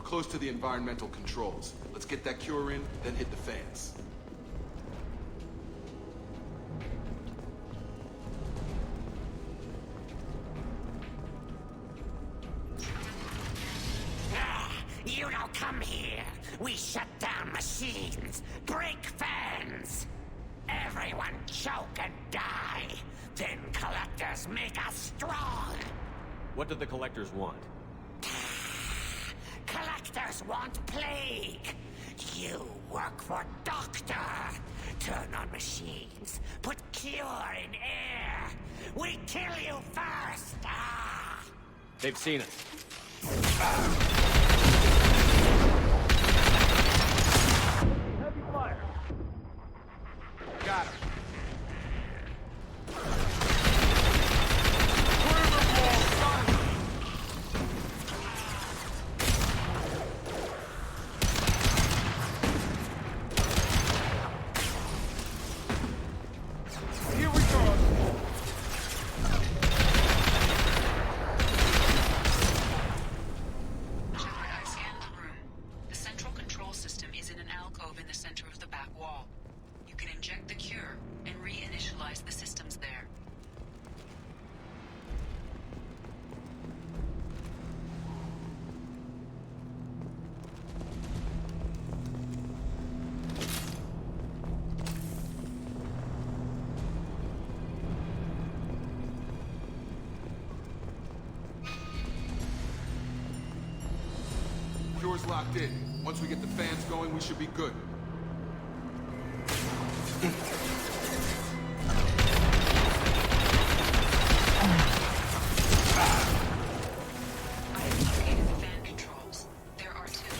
close to the environmental controls. Let's get that cure in, then hit the fans. You don't come here. We shut down machines, break fans. Everyone choke and die. Then collectors make us strong. What do the collectors want? Collectors want plague. You work for Doctor. Turn on machines. Put cure in air. We kill you first. Ah. They've seen us. Heavy fire. Got him. Here we go. I scanned the room. The central control system is in an alcove in the center of the back wall. You can inject the cure and reinitialize the systems there. Cure's locked in. Once we get the fans going, we should be good. I have located the fan controls. There are two.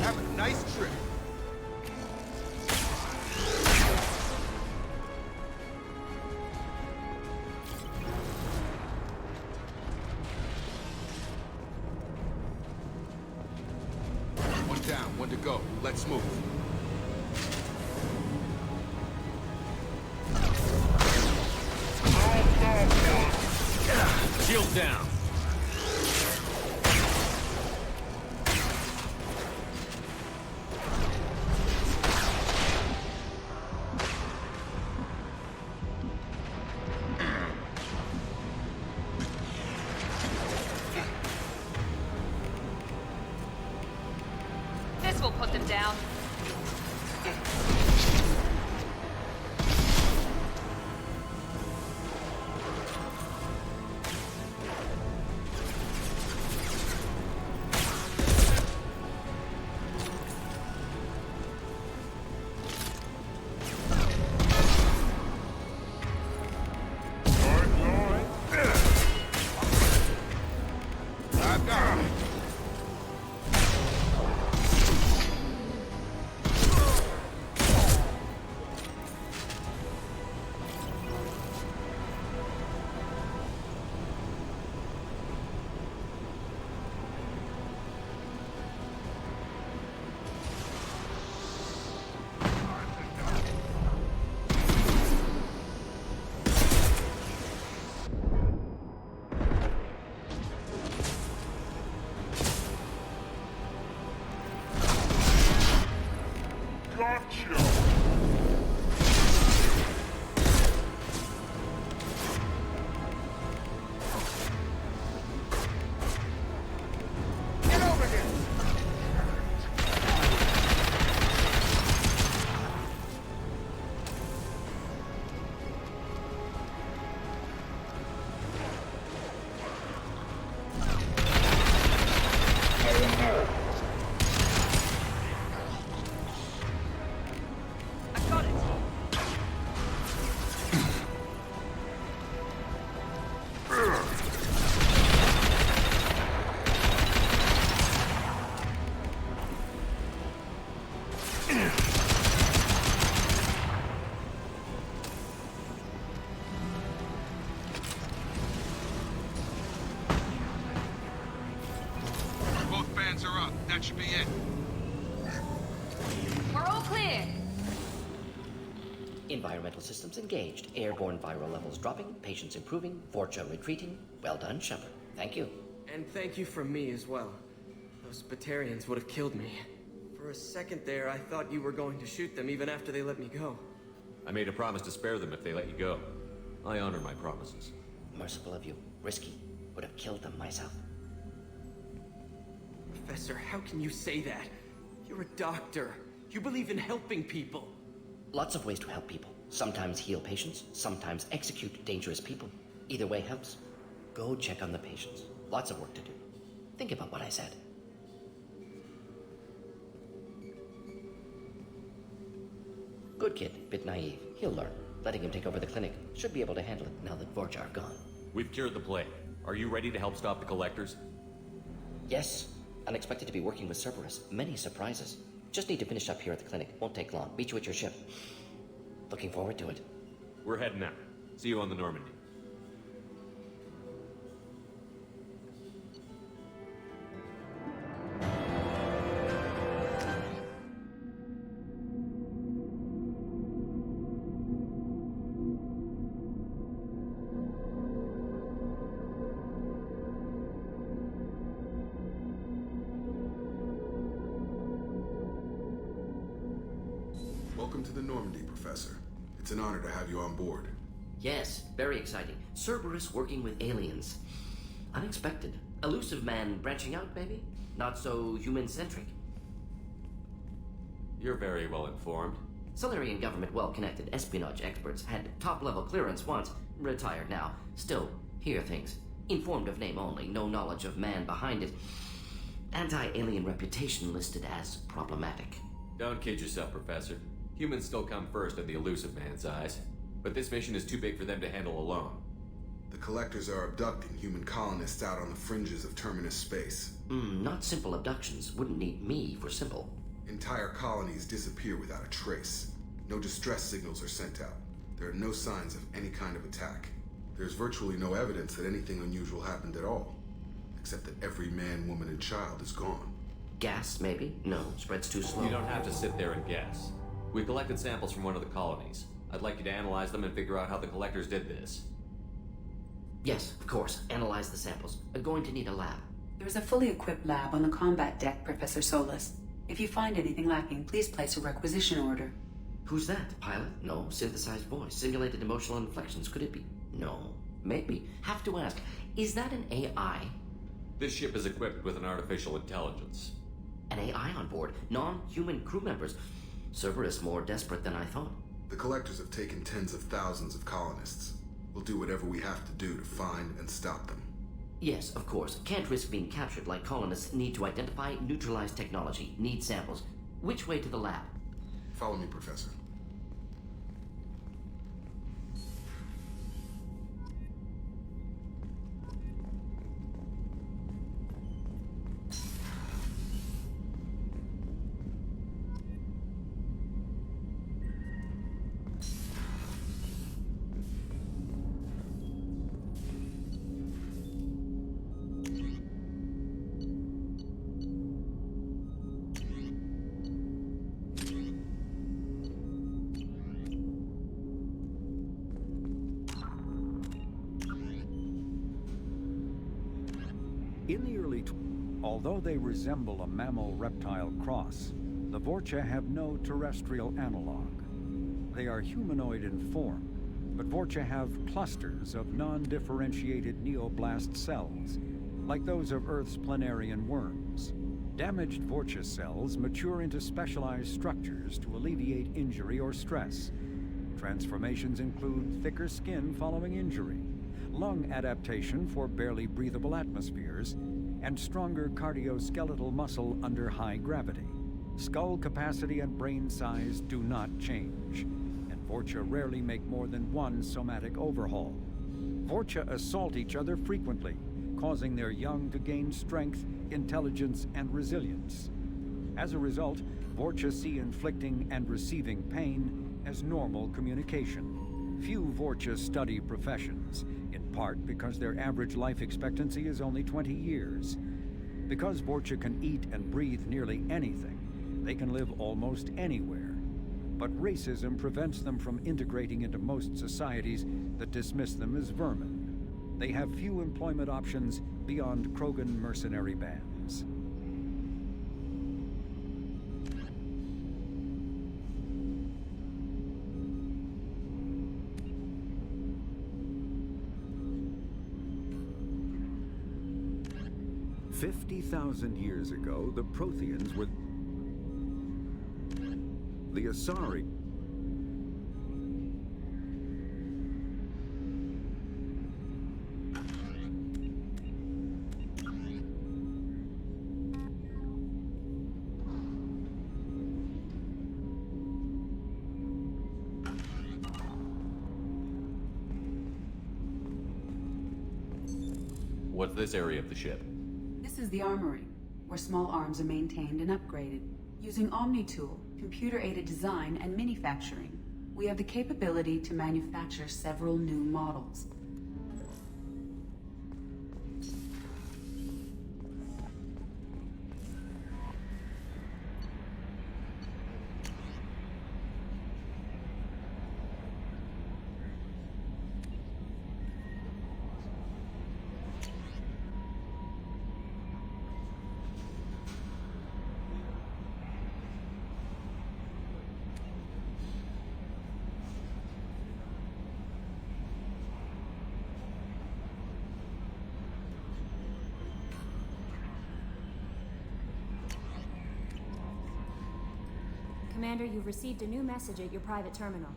Have a nice trip. One down, one to go. Let's move. Shield down. This will put them down. That should be it. We're all clear. Environmental systems engaged. Airborne viral levels dropping. Patients improving. Vorcha retreating. Well done, Shepard. Thank you. And thank you from me as well. Those Batarians would have killed me. For a second there, I thought you were going to shoot them even after they let me go. I made a promise to spare them if they let you go. I honor my promises. Merciful of you. Risky. Would have killed them myself. Professor, how can you say that? You're a doctor. You believe in helping people. Lots of ways to help people. Sometimes heal patients, sometimes execute dangerous people. Either way helps. Go check on the patients. Lots of work to do. Think about what I said. Good kid, bit naive. He'll learn. Letting him take over the clinic. Should be able to handle it now that Vorcha are gone. We've cured the plague. Are you ready to help stop the collectors? Yes. Unexpected to be working with Cerberus. Many surprises. Just need to finish up here at the clinic. Won't take long. Meet you at your ship. Looking forward to it. We're heading out. See you on the Normandy. Welcome to the Normandy, Professor. It's an honor to have you on board. Yes, very exciting. Cerberus working with aliens. Unexpected. Elusive man branching out, maybe? Not so human-centric. You're very well informed. Solarian government well-connected espionage experts had top-level clearance once. Retired now. Still, hear things. Informed of name only, no knowledge of man behind it. Anti-alien reputation listed as problematic. Don't kid yourself, Professor. Humans still come first in the elusive man's eyes. But this mission is too big for them to handle alone. The Collectors are abducting human colonists out on the fringes of Terminus space. Not simple abductions. Wouldn't need me for simple. Entire colonies disappear without a trace. No distress signals are sent out. There are no signs of any kind of attack. There's virtually no evidence that anything unusual happened at all. Except that every man, woman, and child is gone. Gas, maybe? No, spreads too slow. You don't have to sit there and guess. We collected samples from one of the colonies. I'd like you to analyze them and figure out how the Collectors did this. Yes, of course. Analyze the samples. Going to need a lab. There's a fully equipped lab on the combat deck, Professor Solus. If you find anything lacking, please place a requisition order. Who's that? Pilot? No. Synthesized voice. Simulated emotional inflections. Could it be? No. Maybe. Have to ask. Is that an AI? This ship is equipped with an artificial intelligence. An AI on board? Non-human crew members? Cerberus more desperate than I thought. The Collectors have taken tens of thousands of colonists. We'll do whatever we have to do to find and stop them. Yes, of course. Can't risk being captured like colonists need to identify, neutralize technology, need samples. Which way to the lab? Follow me, Professor. In the early although they resemble a mammal-reptile cross, the Vorcha have no terrestrial analog. They are humanoid in form, but Vorcha have clusters of non-differentiated neoblast cells, like those of Earth's planarian worms. Damaged Vorcha cells mature into specialized structures to alleviate injury or stress. Transformations include thicker skin following injury, lung adaptation for barely breathable atmospheres, and stronger cardioskeletal muscle under high gravity. Skull capacity and brain size do not change, and Vorcha rarely make more than one somatic overhaul. Vorcha assault each other frequently, causing their young to gain strength, intelligence, and resilience. As a result, Vorcha see inflicting and receiving pain as normal communication. Few Vorcha study professions, in part because their average life expectancy is only 20 years. Because Vorcha can eat and breathe nearly anything, they can live almost anywhere. But racism prevents them from integrating into most societies that dismiss them as vermin. They have few employment options beyond Krogan mercenary bands. "50,000 years ago, the Protheans were... the Asari... What's this area of the ship? This is the armory, where small arms are maintained and upgraded. Using Omni-Tool, computer-aided design, and manufacturing, we have the capability to manufacture several new models. Commander, you've received a new message at your private terminal.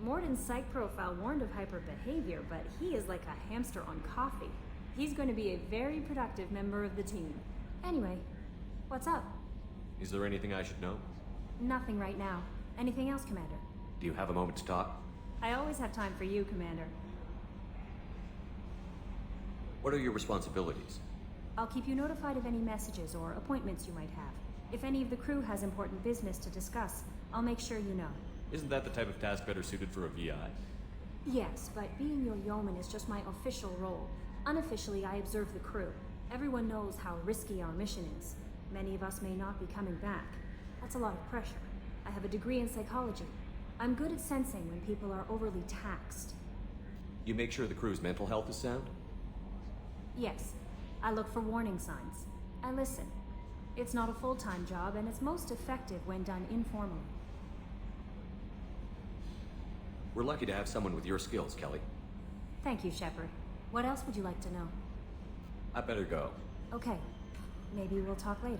Mordin's psych profile warned of hyper behavior, but he is like a hamster on coffee. He's going to be a very productive member of the team. Anyway, what's up? Is there anything I should know? Nothing right now. Anything else, Commander? Do you have a moment to talk? I always have time for you, Commander. What are your responsibilities? I'll keep you notified of any messages or appointments you might have. If any of the crew has important business to discuss, I'll make sure you know. Isn't that the type of task better suited for a VI? Yes, but being your yeoman is just my official role. Unofficially, I observe the crew. Everyone knows how risky our mission is. Many of us may not be coming back. That's a lot of pressure. I have a degree in psychology. I'm good at sensing when people are overly taxed. You make sure the crew's mental health is sound? Yes, I look for warning signs. I listen. It's not a full-time job, and it's most effective when done informally. We're lucky to have someone with your skills, Kelly. Thank you, Shepard. What else would you like to know? I better go. Okay. Maybe we'll talk later.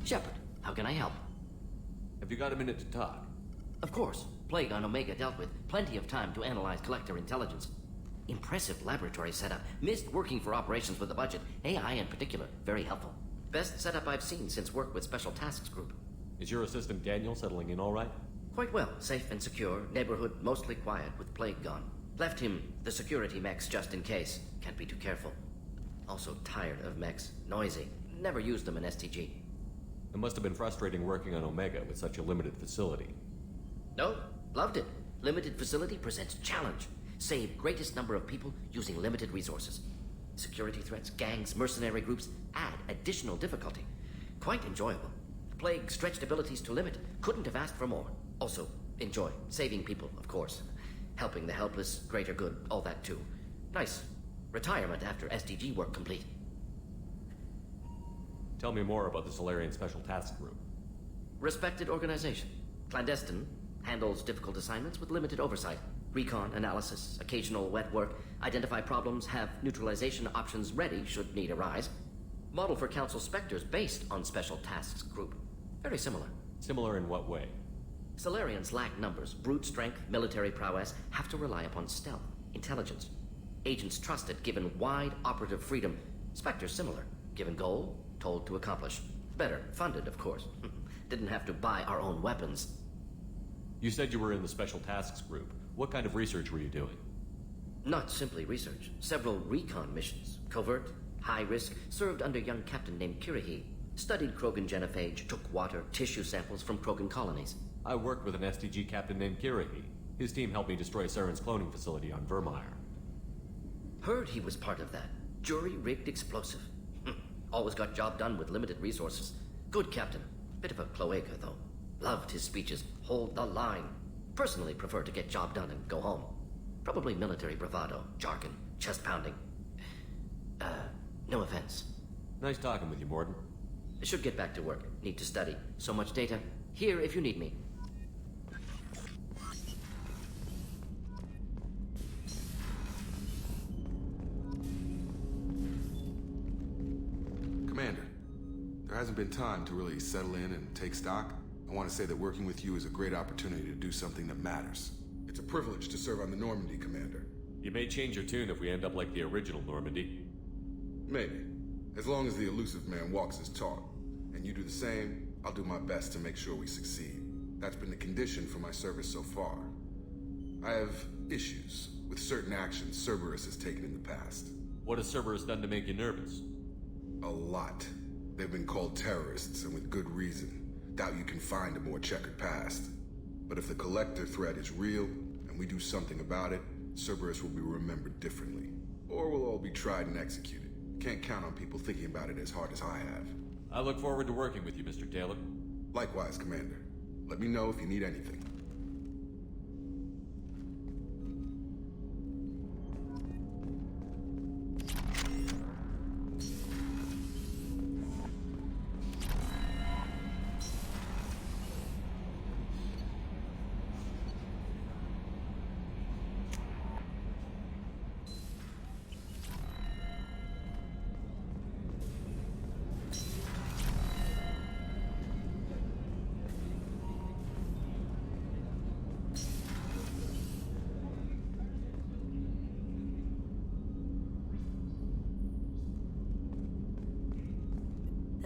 Shepard, how can I help? Have you got a minute to talk? Of course. Plague on Omega dealt with. Plenty of time to analyze collector intelligence. Impressive laboratory setup. Missed working for operations with a budget. AI in particular, very helpful. Best setup I've seen since work with Special Tasks Group. Is your assistant Daniel settling in all right? Quite well. Safe and secure. Neighborhood mostly quiet with Plague gone. Left him the security mechs just in case. Can't be too careful. Also tired of mechs. Noisy. Never used them in STG. It must have been frustrating working on Omega with such a limited facility. No, loved it. Limited facility presents challenge. Save greatest number of people using limited resources. Security threats, gangs, mercenary groups add additional difficulty. Quite enjoyable. Plague stretched abilities to limit. Couldn't have asked for more. Also, enjoy. Saving people, of course. Helping the helpless, greater good, all that too. Nice. Retirement after SDG work complete. Tell me more about the Solarian Special Task Group. Respected organization. Clandestine. Handles difficult assignments with limited oversight. Recon, analysis, occasional wet work. Identify problems, have neutralization options ready should need arise. Model for Council Spectres based on Special Tasks Group. Very similar. Similar in what way? Solarians lack numbers, brute strength, military prowess, have to rely upon stealth, intelligence. Agents trusted, given wide operative freedom. Spectres similar, given goal, told to accomplish. Better, funded, of course. Didn't have to buy our own weapons. You said you were in the Special Tasks Group. What kind of research were you doing? Not simply research. Several recon missions. Covert, high risk, served under a young captain named Kirihi. Studied Krogan genophage, took water, tissue samples from Krogan colonies. I worked with an SDG captain named Kirihi. His team helped me destroy Saren's cloning facility on Vermeer. Heard he was part of that. Jury-rigged explosive. Always got job done with limited resources. Good captain. Bit of a cloaca, though. Loved his speeches. Hold the line. Personally prefer to get job done and go home. Probably military bravado, jargon, chest pounding. No offense. Nice talking with you, Mordin. Should get back to work. Need to study. So much data. Here if you need me. Commander, there hasn't been time to really settle in and take stock. I want to say that working with you is a great opportunity to do something that matters. It's a privilege to serve on the Normandy, Commander. You may change your tune if we end up like the original Normandy. Maybe. As long as the elusive man walks his talk. And you do the same, I'll do my best to make sure we succeed. That's been the condition for my service so far. I have issues with certain actions Cerberus has taken in the past. What has Cerberus done to make you nervous? A lot. They've been called terrorists, and with good reason. Doubt you can find a more checkered past. But if the Collector threat is real, and we do something about it, Cerberus will be remembered differently. Or we'll all be tried and executed. Can't count on people thinking about it as hard as I have. I look forward to working with you, Mr. Taylor. Likewise, Commander. Let me know if you need anything.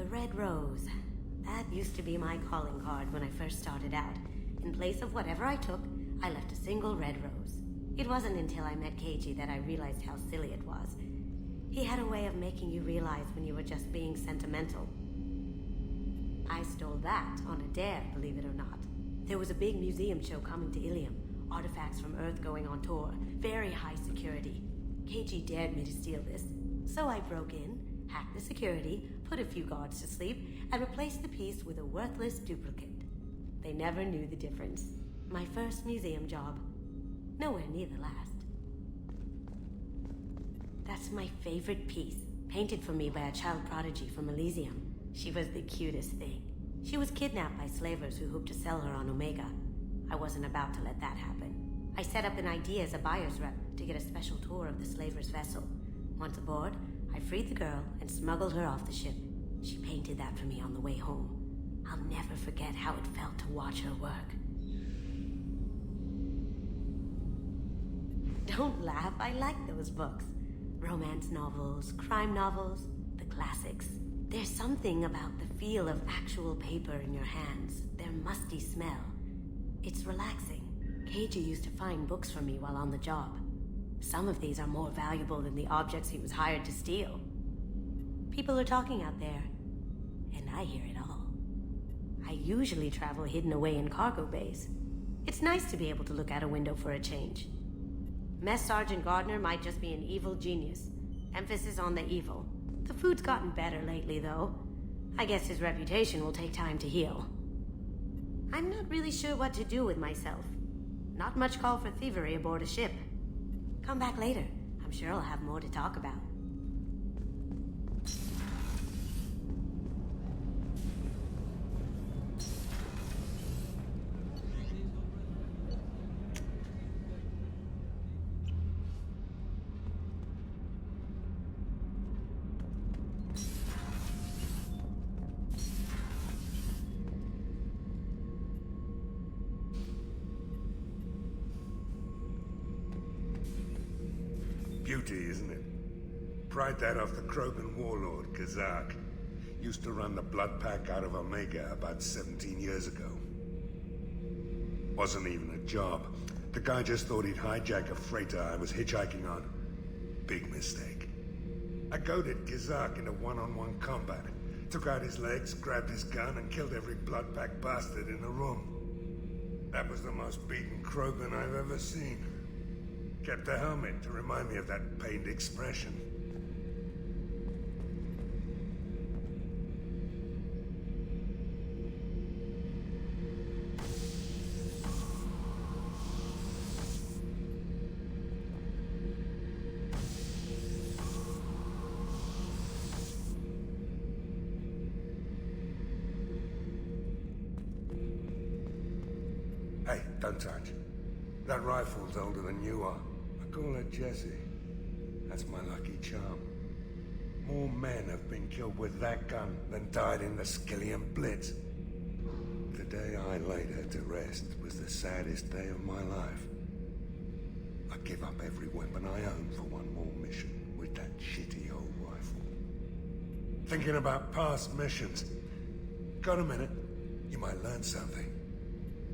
Red rose. That used to be my calling card when I first started out. In place of whatever I took, I left a single red rose. It wasn't until I met KG that I realized how silly it was. He had a way of making you realize when you were just being sentimental. I stole that on a dare, believe it or not. There was a big museum show coming to Ilium. Artifacts from Earth going on tour. Very high security. KG dared me to steal this. So I broke in, hacked the security, put a few guards to sleep, and replaced the piece with a worthless duplicate. They never knew the difference. My first museum job. Nowhere near the last. That's my favorite piece, painted for me by a child prodigy from Elysium. She was the cutest thing. She was kidnapped by slavers who hoped to sell her on Omega. I wasn't about to let that happen. I set up an idea as a buyer's rep to get a special tour of the slaver's vessel. Once aboard, I freed the girl and smuggled her off the ship. She painted that for me on the way home. I'll never forget how it felt to watch her work. Don't laugh, I like those books. Romance novels, crime novels, the classics. There's something about the feel of actual paper in your hands, their musty smell. It's relaxing. KG used to find books for me while on the job. Some of these are more valuable than the objects he was hired to steal. People are talking out there, and I hear it all. I usually travel hidden away in cargo bays. It's nice to be able to look out a window for a change. Mess Sergeant Gardner might just be an evil genius. Emphasis on the evil. The food's gotten better lately, though. I guess his reputation will take time to heal. I'm not really sure what to do with myself. Not much call for thievery aboard a ship. Come back later. I'm sure I'll have more to talk about. Beauty, isn't it? Pried that off the Krogan warlord, Kazak. Used to run the blood pack out of Omega about 17 years ago. Wasn't even a job. The guy just thought he'd hijack a freighter I was hitchhiking on. Big mistake. I goaded Kazak into one-on-one combat. Took out his legs, grabbed his gun, and killed every blood pack bastard in the room. That was the most beaten Krogan I've ever seen. Kept a helmet to remind me of that pained expression. Hey, don't touch. That rifle's older than you are. I call her Jessie. That's my lucky charm. More men have been killed with that gun than died in the Skillian Blitz. The day I laid her to rest was the saddest day of my life. I give up every weapon I own for one more mission with that shitty old rifle. Thinking about past missions. Got a minute? You might learn something.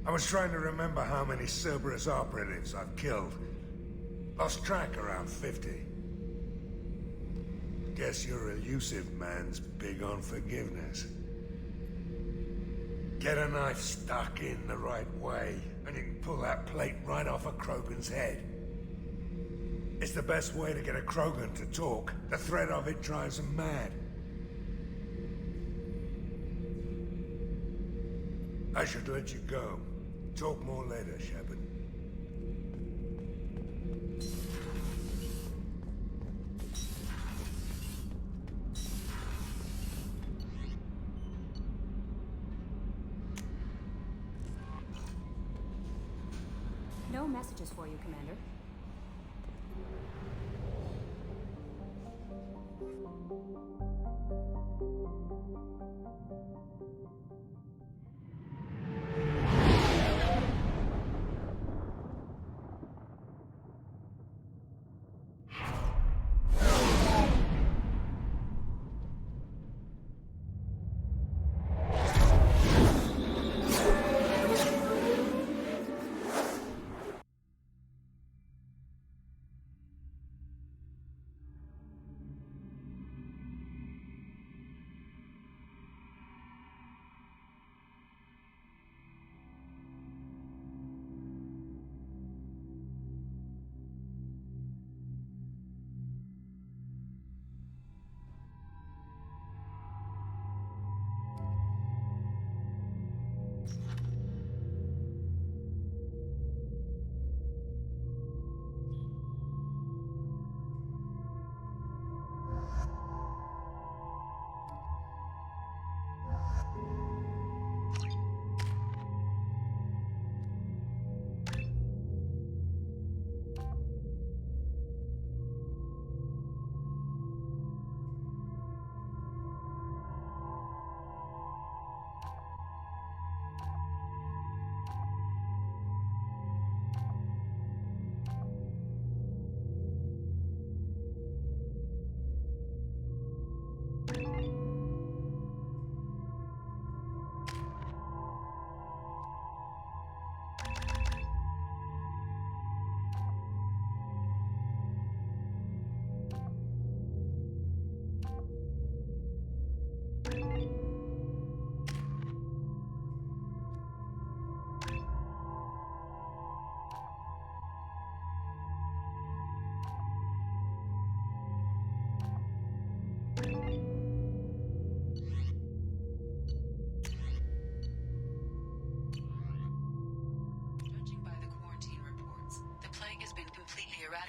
I was trying to remember how many Cerberus operatives I've killed. Lost track around 50. Guess your elusive man's big on forgiveness. Get a knife stuck in the right way, and you can pull that plate right off a Krogan's head. It's the best way to get a Krogan to talk. The threat of it drives him mad. I should let you go. Talk more later, Shepard. No messages for you, Commander.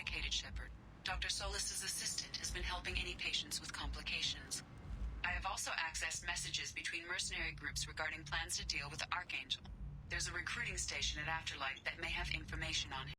medicated, Shepard. Dr. Solus's assistant has been helping any patients with complications. I have also accessed messages between mercenary groups regarding plans to deal with the Archangel. There's a recruiting station at Afterlight that may have information on him.